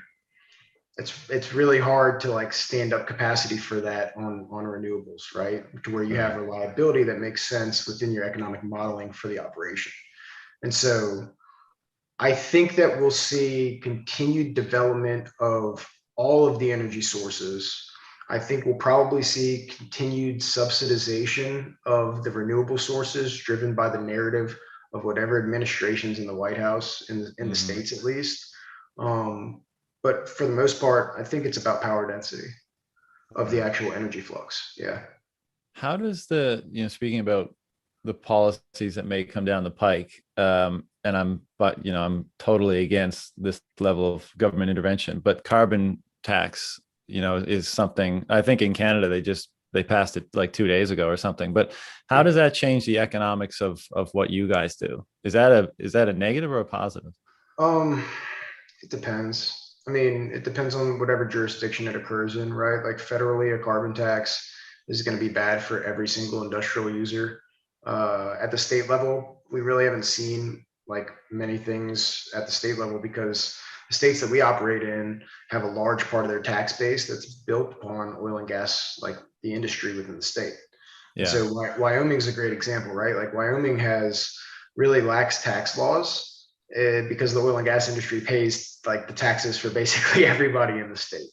It's really hard to like stand up capacity for that on renewables, right? To where you Right. have reliability that makes sense within your economic modeling for the operation. And so I think that we'll see continued development of all of the energy sources. I think we'll probably see continued subsidization of the renewable sources driven by the narrative of whatever administrations in the White House, in the Mm-hmm. states at least. Um, but for the most part, I think it's about power density of the Right. actual energy flux. Yeah. How does the, speaking about the policies that may come down the pike, and I'm totally against this level of government intervention, but carbon tax, is something I think in Canada they passed it like 2 days ago or something. But how does that change the economics of what you guys do? Is that a negative or a positive? Um, it depends. I mean, it depends on whatever jurisdiction it occurs in, right? Like federally, a carbon tax is going to be bad for every single industrial user. At the state level, we really haven't seen like many things at the state level because the states that we operate in have a large part of their tax base that's built upon oil and gas, like the industry within the state. And Yeah. so Wyoming is a great example, right? Like Wyoming has really lax tax laws because the oil and gas industry pays like the taxes for basically everybody in the state.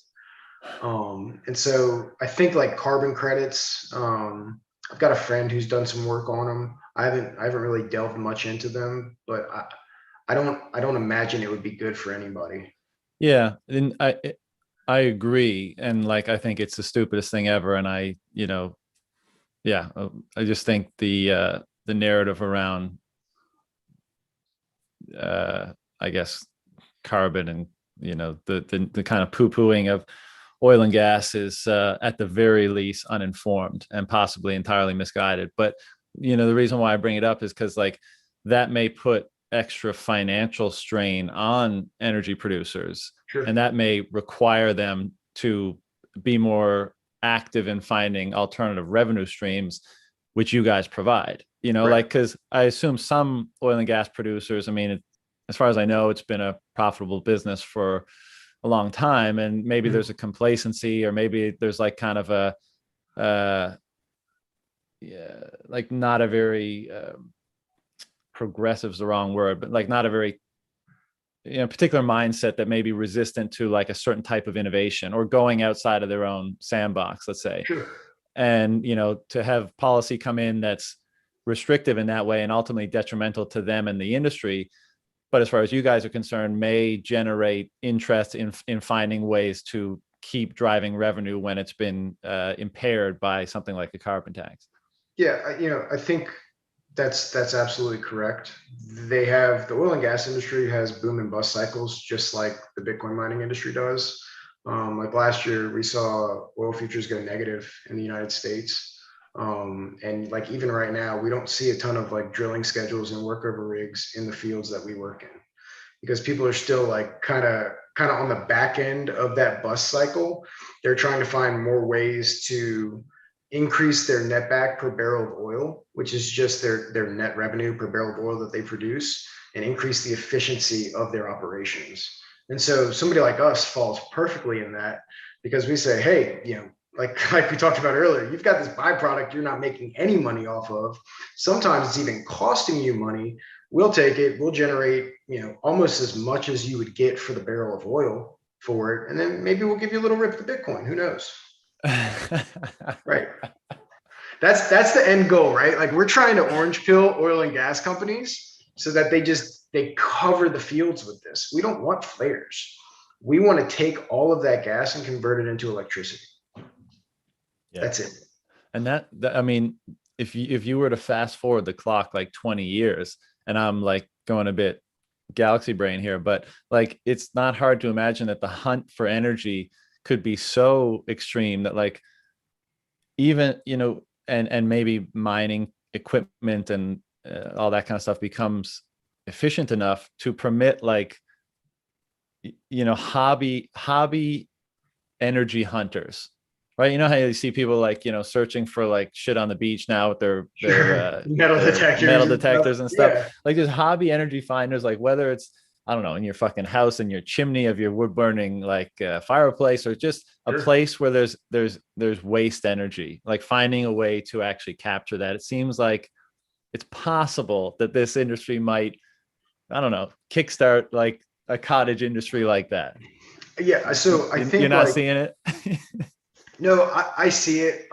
And so I think like carbon credits, I've got a friend who's done some work on them. I haven't really delved much into them, but I don't imagine it would be good for anybody. Yeah, and I agree, and like I think it's the stupidest thing ever, and yeah, I just think the narrative around uh I guess carbon and the kind of poo-pooing of oil and gas is at the very least uninformed and possibly entirely misguided. But the reason why I bring it up is because like that may put extra financial strain on energy producers, and Sure. that may require them to be more active in finding alternative revenue streams, which you guys provide, Right. like, because I assume some oil and gas producers, I mean, as far as I know, it's been a profitable business for a long time, and maybe Mhm. there's a complacency, or maybe there's like kind of a yeah, like not a very progressive is the wrong word, but like not a very particular mindset that may be resistant to like a certain type of innovation or going outside of their own sandbox, let's say. Sure. And to have policy come in that's restrictive in that way and ultimately detrimental to them and the industry, but as far as you guys are concerned, may generate interest in finding ways to keep driving revenue when it's been impaired by something like a carbon tax. Yeah, I think that's absolutely correct. The oil and gas industry has boom and bust cycles, just like the Bitcoin mining industry does. Like last year, we saw oil futures go negative in the United States. And like even right now, we don't see a ton of like drilling schedules and workover rigs in the fields that we work in, because people are still like kind of on the back end of that bust cycle. They're trying to find more ways to increase their net back per barrel of oil, which is just their net revenue per barrel of oil that they produce, and increase the efficiency of their operations. And so somebody like us falls perfectly in that, because we say, hey, like we talked about earlier, you've got this byproduct you're not making any money off of. Sometimes it's even costing you money. We'll take it. We'll generate, almost as much as you would get for the barrel of oil for it. And then maybe we'll give you a little rip of the Bitcoin. Who knows? Right. That's the end goal, right? Like we're trying to orange pill oil and gas companies so that they cover the fields with this. We don't want flares. We want to take all of that gas and convert it into electricity. Yeah. That's it. And that I mean, if you were to fast forward the clock like 20 years, and I'm like going a bit galaxy brain here, but like it's not hard to imagine that the hunt for energy could be so extreme that like even and maybe mining equipment and all that kind of stuff becomes efficient enough to permit like hobby energy hunters, right? You know how you see people like searching for like shit on the beach now with their Sure. Metal detectors metal and stuff. detectors and stuff. Yeah. Like there's hobby energy finders, like whether it's, I don't know, in your fucking house, in your chimney of your wood burning like fireplace, or just a Sure. place where there's waste energy, like finding a way to actually capture that. It seems like it's possible that this industry might, I don't know, kickstart like a cottage industry like that. Yeah. So I You're think not like, seeing it? no, I see it.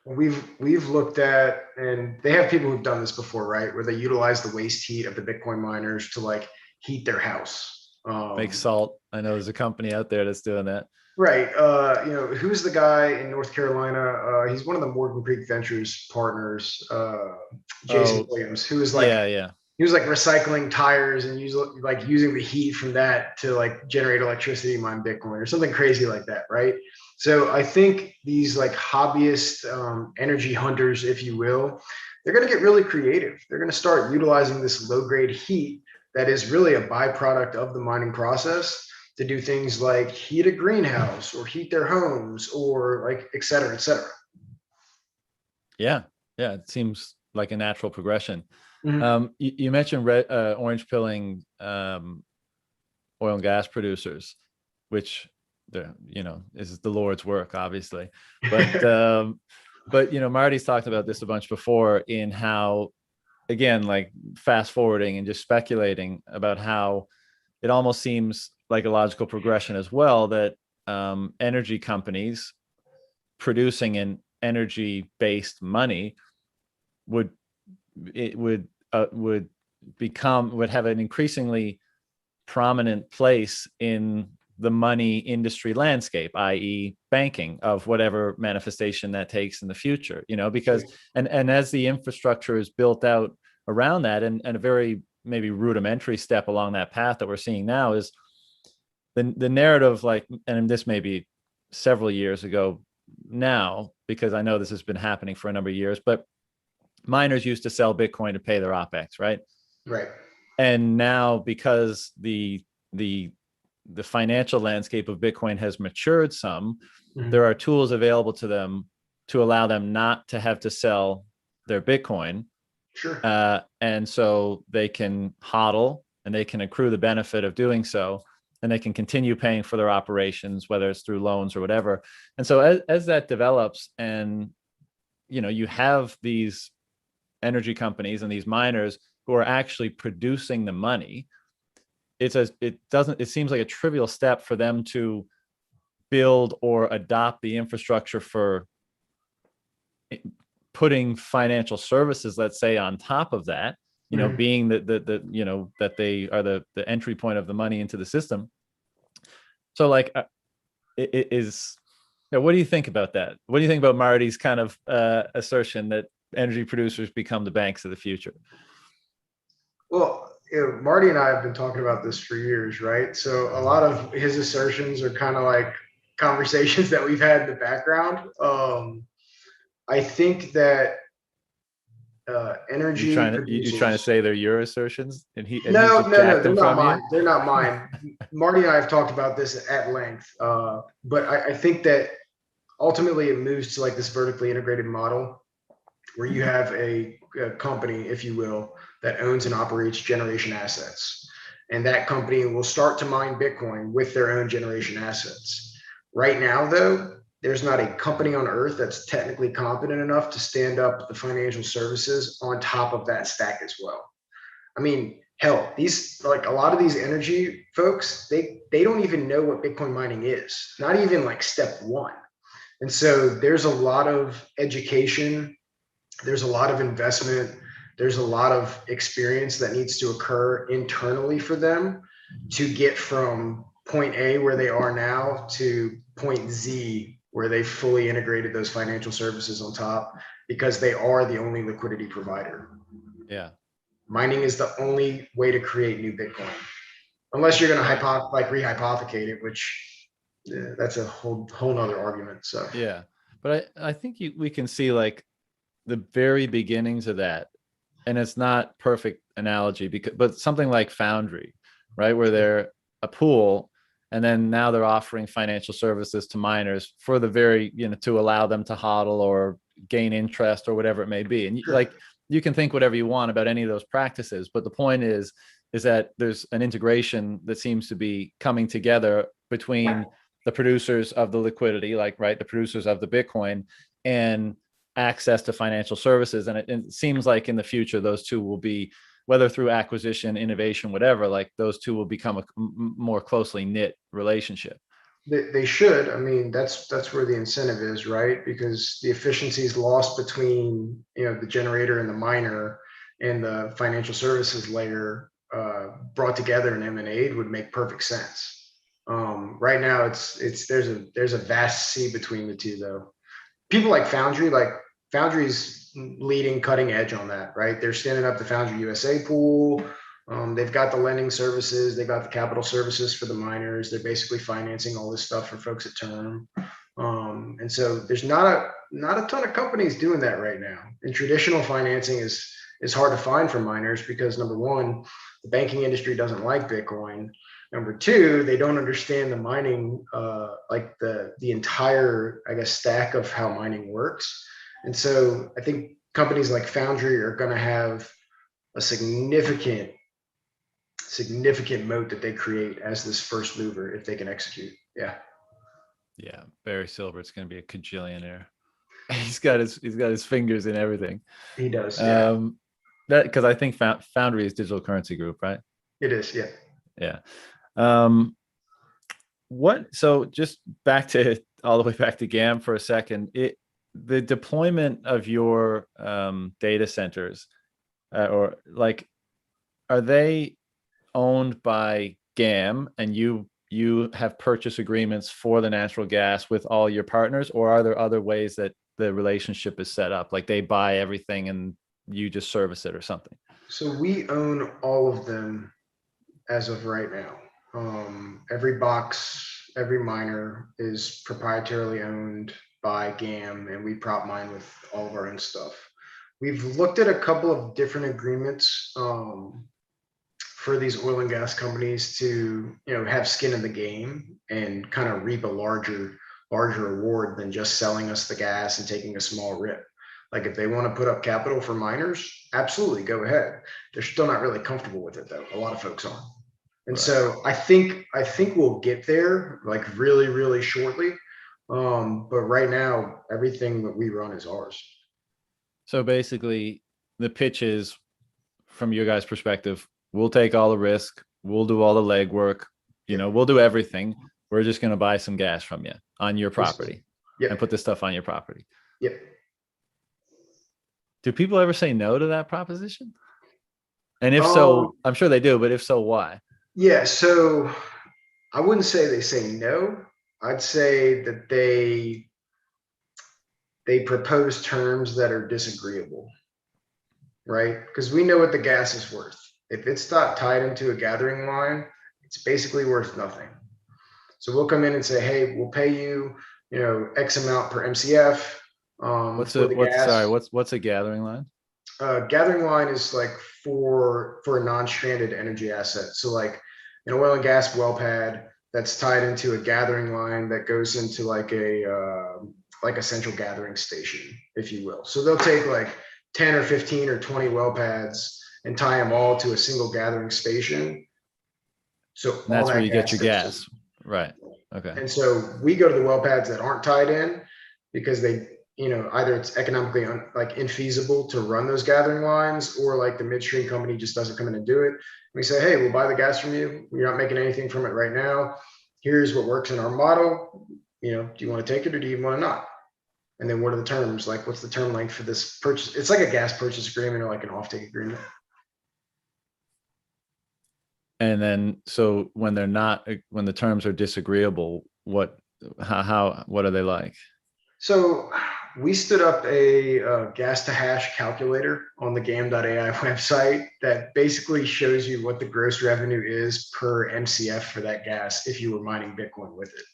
We've looked at, and they have people who've done this before, right? Where they utilize the waste heat of the Bitcoin miners to like heat their house. Make salt. I know there's a company out there that's doing that. Right. Who's the guy in North Carolina? He's one of the Morgan Creek Ventures partners, Jason Oh, Williams, who was like, yeah. he was like recycling tires and using the heat from that to like generate electricity, mine Bitcoin or something crazy like that, right? So I think these like hobbyist energy hunters, if you will, they're going to get really creative. They're going to start utilizing this low grade heat that is really a byproduct of the mining process to do things like heat a greenhouse or heat their homes or like et cetera, et cetera. Yeah. Yeah. It seems like a natural progression. Mhm. You mentioned orange pilling oil and gas producers, which is the Lord's work, obviously. But Marty's talked about this a bunch before, in how, again, like fast forwarding and just speculating about how it almost seems like a logical progression as well, that energy companies producing an energy based money would it would would have an increasingly prominent place in the money industry landscape, i.e. banking of whatever manifestation that takes in the future, because and as the infrastructure is built out around that, and a very maybe rudimentary step along that path that we're seeing now is the narrative, like, and this may be several years ago now, because I know this has been happening for a number of years, but miners used to sell Bitcoin to pay their OpEx, right? Right. And now, because the financial landscape of Bitcoin has matured some, Mhm. there are tools available to them to allow them not to have to sell their Bitcoin. Sure. And so they can hodl and they can accrue the benefit of doing so, and they can continue paying for their operations, whether it's through loans or whatever. And so as that develops, and you have these energy companies and these miners who are actually producing the money, it seems like a trivial step for them to build or adopt the infrastructure for putting financial services, let's say, on top of that, being that they are the entry point of the money into the system. So like, it is, what do you think about that? What do you think about Marty's kind of assertion that energy producers become the banks of the future? Well, Marty and I have been talking about this for years, right? So a lot of his assertions are kind of like conversations that we've had in the background. I think that energy you trying to producers. say they're your assertions, and he's No, just no, no, jacked they're them not from mine. you? They're not mine. Marty and I have talked about this at length, but I think that ultimately it moves to like this vertically integrated model where you have a company, if you will, that owns and operates generation assets. And that company will start to mine Bitcoin with their own generation assets. Right now, though, there's not a company on earth that's technically competent enough to stand up the financial services on top of that stack as well. I mean, hell, these, like a lot of these energy folks, they don't even know what Bitcoin mining is, not even like step one. And so there's a lot of education, there's a lot of investment, there's a lot of experience that needs to occur internally for them to get from point A where they are now to point Z where they fully integrated those financial services on top, because they are the only liquidity provider. Yeah. Mining is the only way to create new Bitcoin, unless you're going to rehypothecate it, which that's a whole nother argument. So Yeah, but I think we can see like the very beginnings of that, and it's not perfect analogy but something like Foundry, right, where they're a pool, and then now they're offering financial services to miners for the very, to allow them to hodl or gain interest or whatever it may be. And sure. like, you can think whatever you want about any of those practices, but the point is that there's an integration that seems to be coming together between the producers of the liquidity, like, right, the producers of the Bitcoin, and access to financial services. And it seems like in the future, those two will be, whether through acquisition, innovation, whatever, like those two will become a more closely knit relationship. They should. I mean, that's where the incentive is, right? Because the efficiencies lost between the generator and the miner and the financial services layer brought together in M&A would make perfect sense. Right now, it's there's a vast sea between the two, though. People like Foundry's leading cutting edge on that, right? They're standing up the Foundry USA pool. They've got the lending services, they've got the capital services for the miners. They're basically financing all this stuff for folks at term. And so there's not a ton of companies doing that right now. And traditional financing is hard to find for miners because, number one, the banking industry doesn't like Bitcoin. Number two, they don't understand the mining, like the entire, I guess, stack of how mining works. And so I think companies like Foundry are going to have a significant moat that they create as this first mover if they can execute. Yeah. Yeah, Barry Silbert's going to be a cajillionaire. He's got his fingers in everything. He does. Yeah. That, because I think Foundry is Digital Currency Group, right? It is. Yeah. Yeah. So just all the way back to GAM for a second. The deployment of your data centers, or like, are they owned by GAM and you have purchase agreements for the natural gas with all your partners, or are there other ways that the relationship is set up, like they buy everything and you just service it or something? So we own all of them as of right now. Every box, every miner is proprietarily owned by GAM, and we prop mine with all of our own stuff. We've looked at a couple of different agreements for these oil and gas companies to have skin in the game and kind of reap a larger larger reward than just selling us the gas and taking a small rip. Like if they want to put up capital for miners, absolutely go ahead. They're still not really comfortable with it though. A lot of folks aren't. And Right. so I think we'll get there like really, really shortly. But right now, everything that we run is ours. So basically, the pitch is, from your guys' perspective, we'll take all the risk, we'll do all the legwork, we'll do everything. We're just going to buy some gas from you on your property and put this stuff on your property. Yep. Do people ever say no to that proposition? And if so, I'm sure they do, but if so, why? Yeah, so I wouldn't say they say no. I'd say that they propose terms that are disagreeable, right? Because we know what the gas is worth. If it's not tied into a gathering line, it's basically worth nothing. So we'll come in and say, hey, we'll pay you, X amount per MCF. What's a gathering line? Gathering line is like for a non-stranded energy asset. So like an oil and gas well pad that's tied into a gathering line that goes into like a central gathering station, if you will. So they'll take like 10 or 15 or 20 well pads and tie them all to a single gathering station. So that's where you get your gas. Right. Okay. And so we go to the well pads that aren't tied in because they, either it's economically infeasible to run those gathering lines, or like the midstream company just doesn't come in and do it. We say, hey, we'll buy the gas from you. You're not making anything from it right now. Here's what works in our model. Do you want to take it or do you want to not? And then what are the terms? Like, what's the term length for this purchase? It's like a gas purchase agreement or like an offtake agreement. And then, so when the terms are disagreeable, what are they like? So we stood up a gas to hash calculator on the GAM.ai website that basically shows you what the gross revenue is per MCF for that gas if you were mining Bitcoin with it.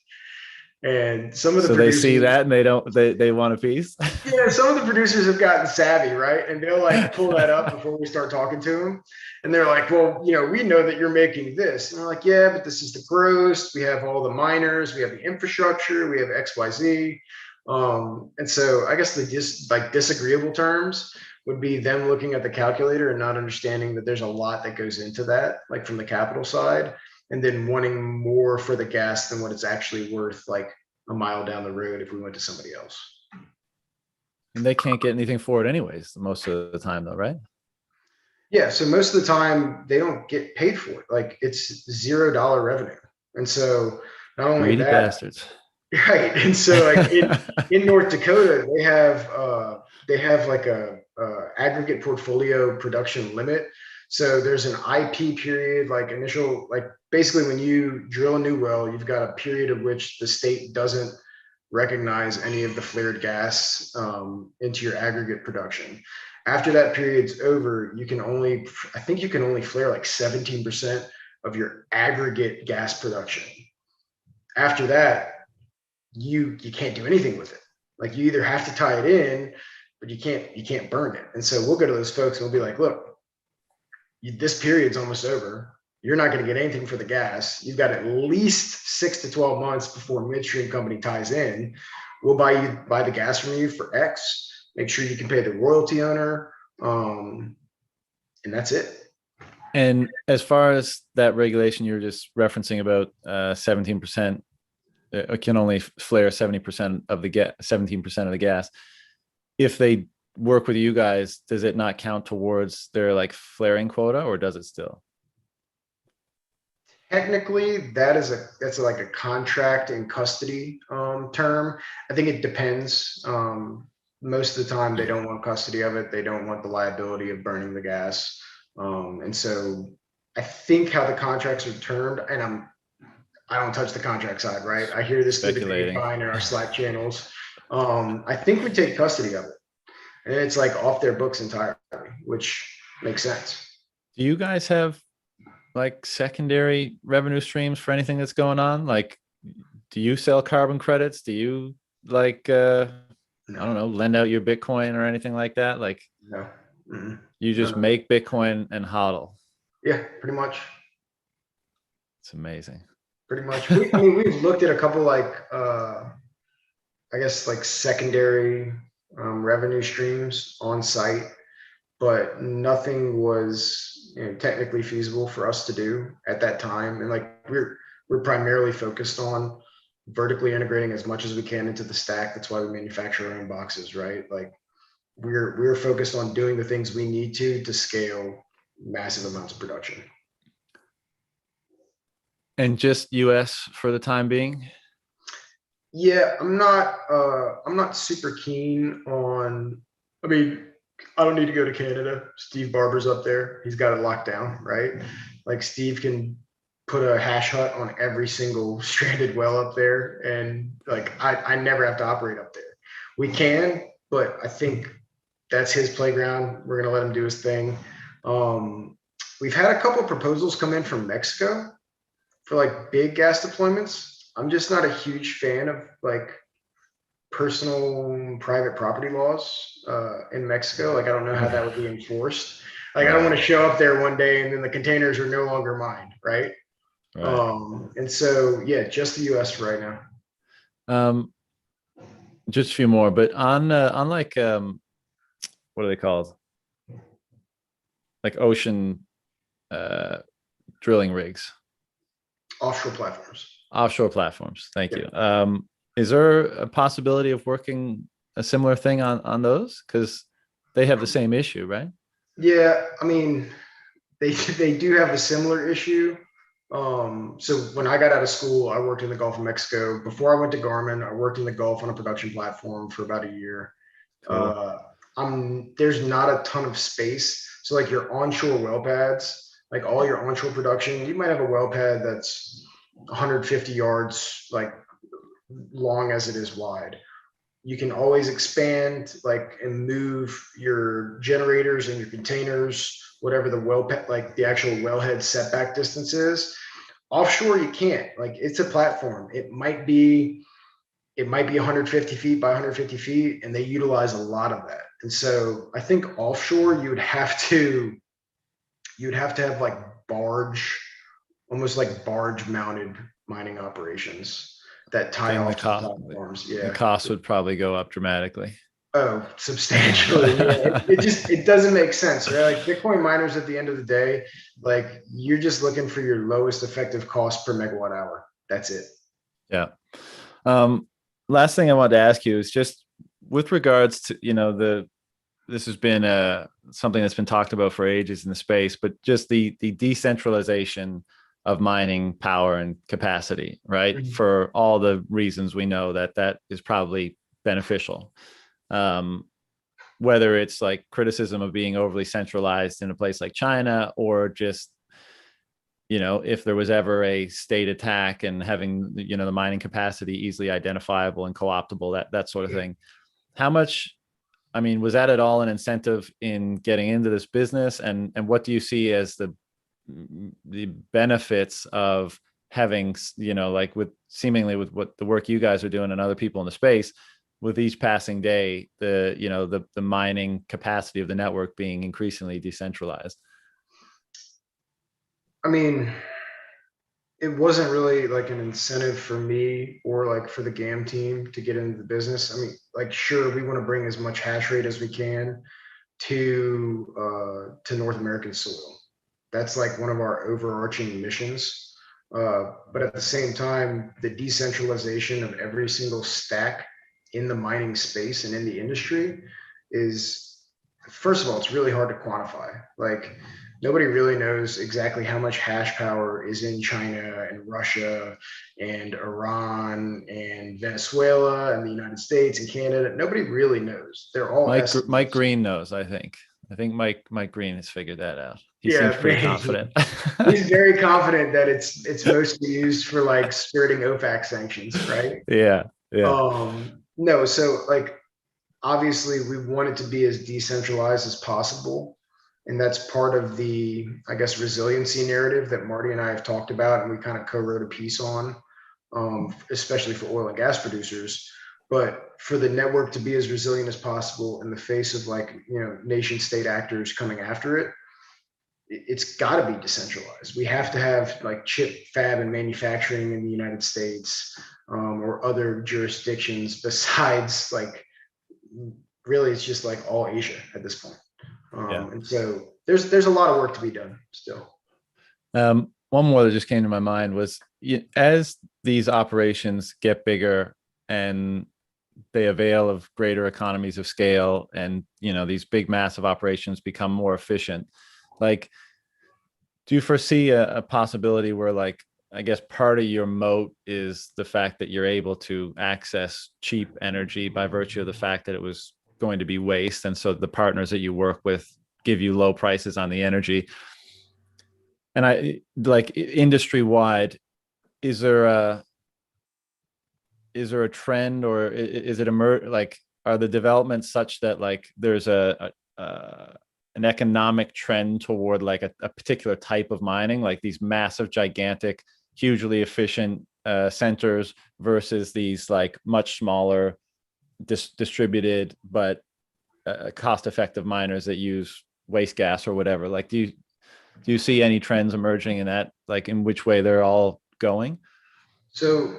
And some of the producers, they see that and they want a piece. Yeah, some of the producers have gotten savvy, right? And they'll like pull that up before we start talking to them. And they're like, well, we know that you're making this. And they're like, yeah, but this is the gross. We have all the miners, we have the infrastructure, we have XYZ. And so I guess the disagreeable terms would be them looking at the calculator and not understanding that there's a lot that goes into that, like from the capital side, and then wanting more for the gas than what it's actually worth, like a mile down the road if we went to somebody else. And they can't get anything for it anyways, most of the time though, right? Yeah, so most of the time they don't get paid for it. Like it's $0 revenue. And so not only greedy that, bastards. Right. And so like in North Dakota, they have like a aggregate portfolio production limit. So there's an IP period, like initial, like basically when you drill a new well, you've got a period of which the state doesn't recognize any of the flared gas into your aggregate production. After that period's over, I think you can only flare like 17% of your aggregate gas production. After that, you can't do anything with it. Like you either have to tie it in, but you can't burn it. And so we'll go to those folks and we'll be like, look, this period's almost over. You're not going to get anything for the gas. You've got at least 6 to 12 months before midstream company ties in. We'll buy the gas from you for X. Make sure you can pay the royalty owner. And that's it. And as far as that regulation you were just referencing about 17%, it can only flare 70% of the 17% of the gas. If they work with you guys, does it not count towards their like flaring quota, or does it still? Technically, that's like a contract and custody term. I think it depends. Most of the time, they don't want custody of it. They don't want the liability of burning the gas. And so I think how the contracts are termed, and I don't touch the contract side, right? I hear this through the grapevine in our Slack channels. I think we take custody of it, and it's like off their books entirely, which makes sense. Do you guys have like secondary revenue streams for anything that's going on? Like, do you sell carbon credits? Do you like, I don't know, lend out your Bitcoin or anything like that? Like, no. Mm-hmm. You just make Bitcoin and hodl. Yeah, pretty much. It's amazing. Pretty much. We've looked at a couple like I guess like secondary revenue streams on site, but nothing was, technically feasible for us to do at that time. And like we're primarily focused on vertically integrating as much as we can into the stack. That's why we manufacture our own boxes, right? Like we're focused on doing the things we need to scale massive amounts of production. And just US for the time being? Yeah, I'm not super keen on, I mean, I don't need to go to Canada. Steve Barber's up there. He's got it locked down, right? Like Steve can put a hash hut on every single stranded well up there. And like I never have to operate up there. We can, but I think that's his playground. We're gonna let him do his thing. We've had a couple of proposals come in from Mexico for like big gas deployments. I'm just not a huge fan of like personal private property laws in Mexico. Like I don't know how that would be enforced. Like I don't want to show up there one day and then the containers are no longer mine, right? Right. And so yeah, just the US for right now. Um, just a few more, but on like what are they called? Like ocean uh drilling rigs, Offshore platforms. offshore platforms. Thank you. Yeah. Is there a possibility of working a similar thing on those? Because they have the same issue, right? Yeah, I mean, they do have a similar issue. So when I got out of school, I worked in the Gulf of Mexico. Before I went to Garmin, I worked in the Gulf on a production platform for about a year. Cool. There's not a ton of space. So like your onshore well pads, like all your onshore production, you might have a well pad that's 150 yards, like long as it is wide. You can always expand like and move your generators and your containers, whatever the well pad, like the actual wellhead setback distance is. Offshore, you can't. Like it's a platform. It might be 150 feet by 150 feet, and they utilize a lot of that. And so I think offshore you'd have to have like barge, almost like barge mounted mining operations that tie Then off to the platforms. the Yeah. cost would probably go up dramatically. Oh, substantially. Yeah. It doesn't make sense, right? Like Bitcoin miners at the end of the day, like you're just looking for your lowest effective cost per megawatt hour. That's it. Yeah. Um, last thing I wanted to ask you is just with regards to, this has been something that's been talked about for ages in the space, but just the decentralization of mining power and capacity, right? Mhm. For all the reasons we know that is probably beneficial. Whether it's like criticism of being overly centralized in a place like China, or just if there was ever a state attack and having the mining capacity easily identifiable and co-optable, that sort of thing. How much, I mean, was that at all an incentive in getting into this business? And what do you see as the benefits of having, like with seemingly with what the work you guys are doing and other people in the space, with each passing day, the mining capacity of the network being increasingly decentralized? I mean, it wasn't really like an incentive for me or like for the GAM team to get into the business. I mean, like, sure, we want to bring as much hash rate as we can to North American soil. That's like one of our overarching missions. But at the same time, the decentralization of every single stack in the mining space and in the industry is, first of all, it's really hard to quantify. Like nobody really knows exactly how much hash power is in China and Russia and Iran and Venezuela and the United States and Canada. Nobody really knows. They're all Mike estimates. Green knows, I think. I think Mike Green has figured that out. He seems Yeah, pretty confident. he's very confident that it's mostly used for like skirting OFAC sanctions, right? Yeah, yeah. No, so like obviously we want it to be as decentralized as possible. And that's part of the, I guess, resiliency narrative that Marty and I have talked about, and we kind of co-wrote a piece on, especially for oil and gas producers. But for the network to be as resilient as possible in the face of like, nation state actors coming after it, it's got to be decentralized. We have to have like chip fab and manufacturing in the United States. or other jurisdictions besides like, really it's just like all Asia at this point. Yeah. And so there's a lot of work to be done still. One more that just came to my mind was, as these operations get bigger and they avail of greater economies of scale, and these big massive operations become more efficient, like, do you foresee a possibility where, like, I guess part of your moat is the fact that you're able to access cheap energy by virtue of the fact that it was going to be waste, and so the partners that you work with give you low prices on the energy? And I like, industry wide, is there a trend, or is it like, are the developments such that, like, there's an economic trend toward, like, a particular type of mining, like these massive, gigantic, hugely efficient centers versus these, like, much smaller, distributed but cost effective miners that use waste gas or whatever? Like, do you see any trends emerging in that, like, in which way they're all going? So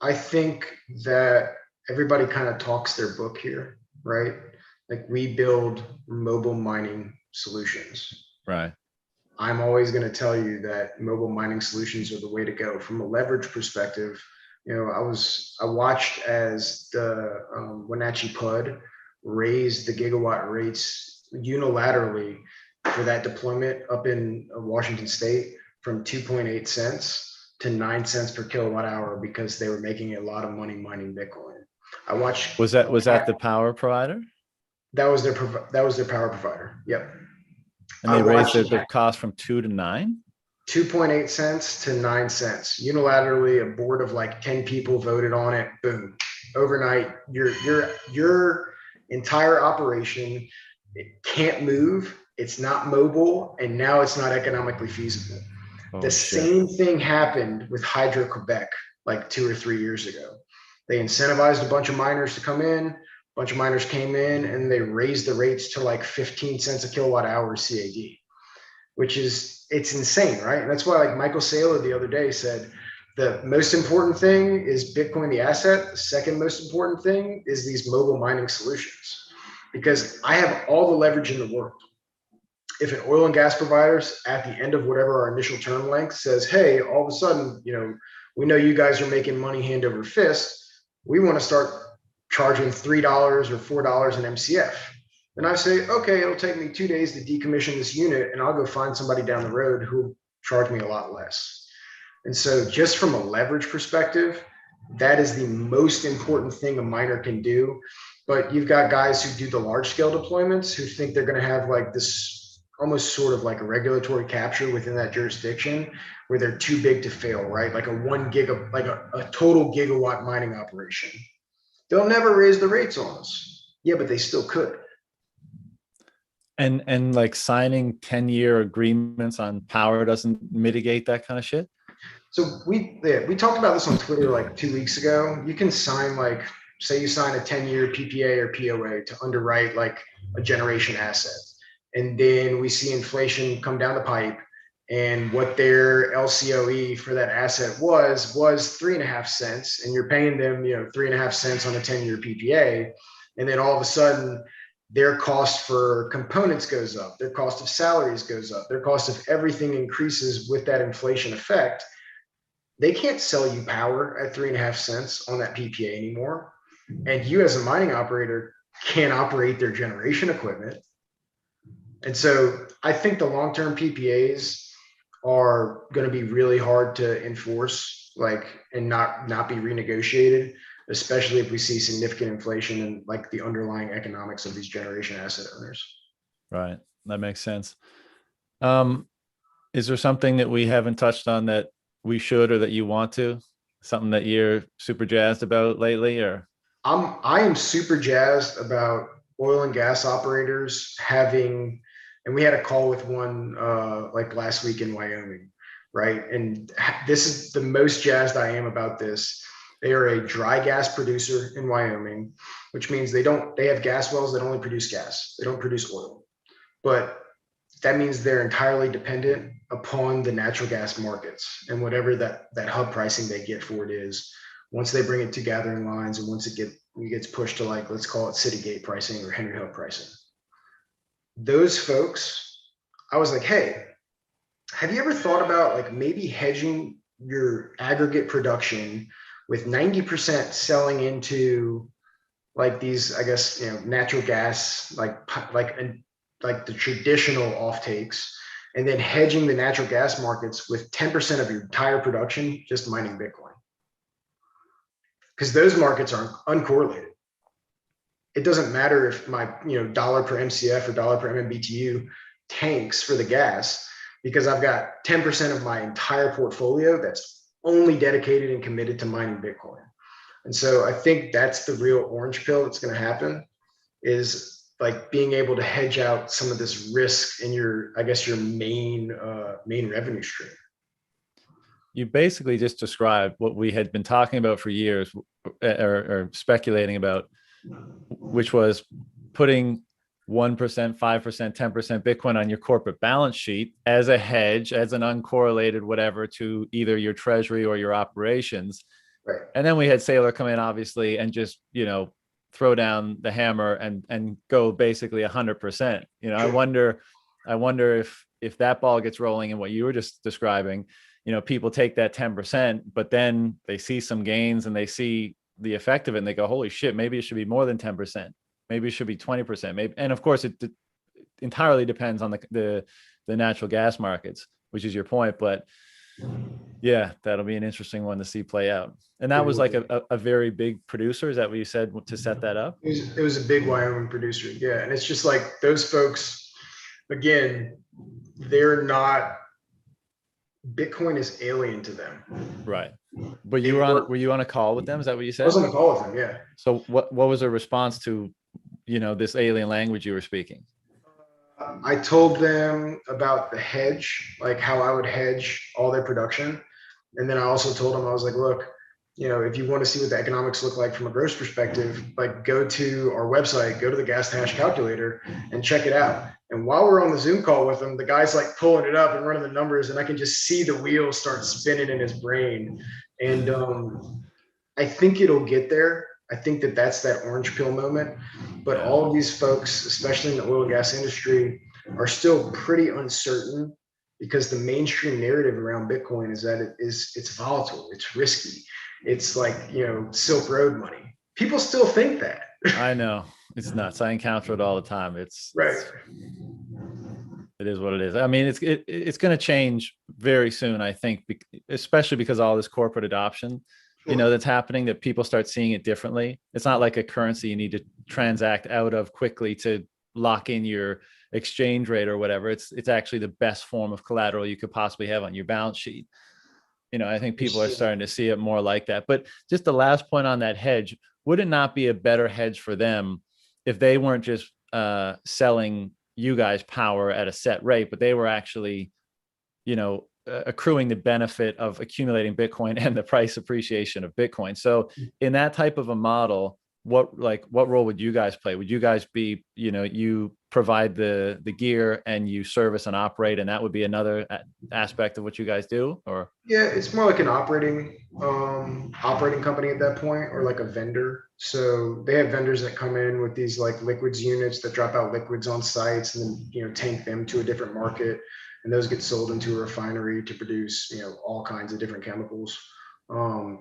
I think that everybody kind of talks their book here, right? Like, we build mobile mining solutions. Right. I'm always going to tell you that mobile mining solutions are the way to go. From a leverage perspective, I watched as the Wenatchee PUD raised the gigawatt rates unilaterally for that deployment up in Washington State from 2.8 cents to 9 cents per kilowatt hour because they were making a lot of money mining Bitcoin. I watched. Was that the power provider? That was their power provider. Yep. And they raised their cost from 2 to 9? 2.8 cents to 9 cents. Unilaterally, a board of like 10 people voted on it. Boom. Overnight, your entire operation, it can't move. It's not mobile, and now it's not economically feasible. The same thing happened with Hydro Quebec like 2 or 3 years ago. They incentivized a bunch of miners to come in. A bunch of miners came in, and they raised the rates to like 15 cents a kilowatt hour CAD, which is, it's insane, right? And that's why, like, Michael Saylor the other day said, the most important thing is Bitcoin, the asset. The second most important thing is these mobile mining solutions, because I have all the leverage in the world. If an oil and gas providers at the end of whatever our initial term length says, hey, all of a sudden, we know you guys are making money hand over fist, we want to start charging $3 or $4 an MCF. And I say, okay, it'll take me 2 days to decommission this unit, and I'll go find somebody down the road who will charge me a lot less. And so just from a leverage perspective, that is the most important thing a miner can do. But you've got guys who do the large scale deployments who think they're going to have like this almost sort of like a regulatory capture within that jurisdiction where they're too big to fail, right? Like a total gigawatt mining operation. They'll never raise the rates on us. Yeah, but they still could. And like, signing 10-year agreements on power doesn't mitigate that kind of shit? So we talked about this on Twitter like 2 weeks ago. You can sign, like, say you sign a 10-year PPA or POA to underwrite like a generation asset. And then we see inflation come down the pipe, and what their LCOE for that asset was 3.5 cents, and you're paying them 3.5 cents on a 10-year PPA, and then all of a sudden their cost for components goes up, their cost of salaries goes up, their cost of everything increases with that inflation effect. They can't sell you power at 3.5 cents on that PPA anymore, and you as a mining operator can't operate their generation equipment. And so I think the long-term PPAs are going to be really hard to enforce, like, and not be renegotiated, especially if we see significant inflation in like the underlying economics of these generation asset owners. Right. That makes sense. Is there something that we haven't touched on that we should, or that you want to, something that you're super jazzed about lately? Or I am super jazzed about oil and gas operators having, and we had a call with one like last week in Wyoming, right? And this is the most jazzed I am about this. They are a dry gas producer in Wyoming, which means they have gas wells that only produce gas. They don't produce oil. But that means they're entirely dependent upon the natural gas markets and whatever that hub pricing they get for it is. once they bring it to gathering lines and once it gets pushed to, like, let's call it city gate pricing or Henry Hub pricing. Those folks, I was like, hey, have you ever thought about like maybe hedging your aggregate production with 90% selling into like these, I guess, natural gas, like the traditional offtakes, and then hedging the natural gas markets with 10% of your entire production just mining Bitcoin? Because those markets are uncorrelated. It doesn't matter if my dollar per MCF or dollar per MMBTU tanks for the gas, because I've got 10% of my entire portfolio that's only dedicated and committed to mining Bitcoin. And so I think that's the real orange pill that's going to happen, is like being able to hedge out some of this risk in your, I guess, your main revenue stream. You basically just described what we had been talking about for years, or speculating about, which was putting 1%, 5%, 10% Bitcoin on your corporate balance sheet as a hedge, as an uncorrelated whatever to either your treasury or your operations. Right. And then we had Saylor come in, obviously, and just, throw down the hammer and go basically 100%. I wonder if that ball gets rolling and what you were just describing, people take that 10%, but then they see some gains and they see the effect of it and they go, holy shit, maybe it should be more than 10%. Maybe it should be 20%. Maybe. And of course, it entirely depends on the natural gas markets, which is your point. But yeah, that'll be an interesting one to see play out. And that was like a very big producer. Is that what you said to set that up? It was a big Wyoming producer. Yeah. And it's just like those folks, again, they're not, Bitcoin is alien to them. Right. But were you on a call with them? Is that what you said? I was on a call with them. Yeah. So what was a response to, this alien language you were speaking? I told them about the hedge, like how I would hedge all their production. And then I also told them, I was like, look, if you want to see what the economics look like from a gross perspective, like go to our website, go to the gas to hash calculator and check it out. And while we're on the Zoom call with them, the guy's like pulling it up and running the numbers, and I can just see the wheels start spinning in his brain. And I think it'll get there. I think that's that orange pill moment. But all of these folks, especially in the oil and gas industry, are still pretty uncertain, because the mainstream narrative around Bitcoin is that it's volatile, it's risky, it's like, Silk Road money. People still think that. I know, it's nuts. I encounter it all the time. Right. It is what it is. I mean, it's going to change very soon, I think, especially because of all this corporate adoption, that's happening, that people start seeing it differently. It's not like a currency you need to transact out of quickly to lock in your exchange rate or whatever. It's actually the best form of collateral you could possibly have on your balance sheet. I think people are starting to see it more like that. But just the last point on that hedge, would it not be a better hedge for them if they weren't just selling you guys power at a set rate, but they were actually, accruing the benefit of accumulating Bitcoin and the price appreciation of Bitcoin? So in that type of a model, what role would you guys play? Would you guys be, you provide the gear and you service and operate, and that would be another aspect of what you guys do? Or yeah, it's more like an operating company at that point, or like a vendor. So they have vendors that come in with these like liquids units that drop out liquids on sites and then tank them to a different market, and those get sold into a refinery to produce all kinds of different chemicals.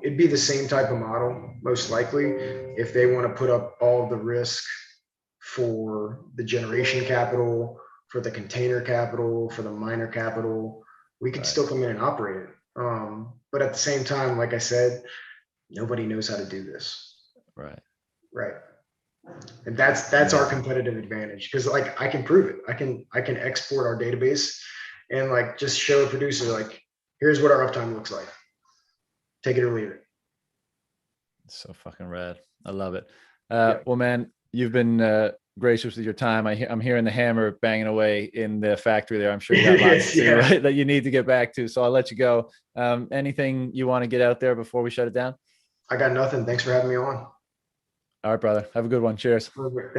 It'd be the same type of model, most likely, if they want to put up all of the risk for the generation capital, for the container capital, for the miner capital. We could still come in and operate it. But at the same time, like I said, nobody knows how to do this. Right. And that's our competitive advantage, because like I can prove it. I can export our database and like just show a producer like, here's what our uptime looks like. Take it or leave it. It's so fucking rad. I love it. Well, man, you've been gracious with your time. I'm hearing the hammer banging away in the factory there. I'm sure you got lots to do, right, that you need to get back to. So I'll let you go. Anything you want to get out there before we shut it down? I got nothing. Thanks for having me on. All right, brother. Have a good one. Cheers. Thanks.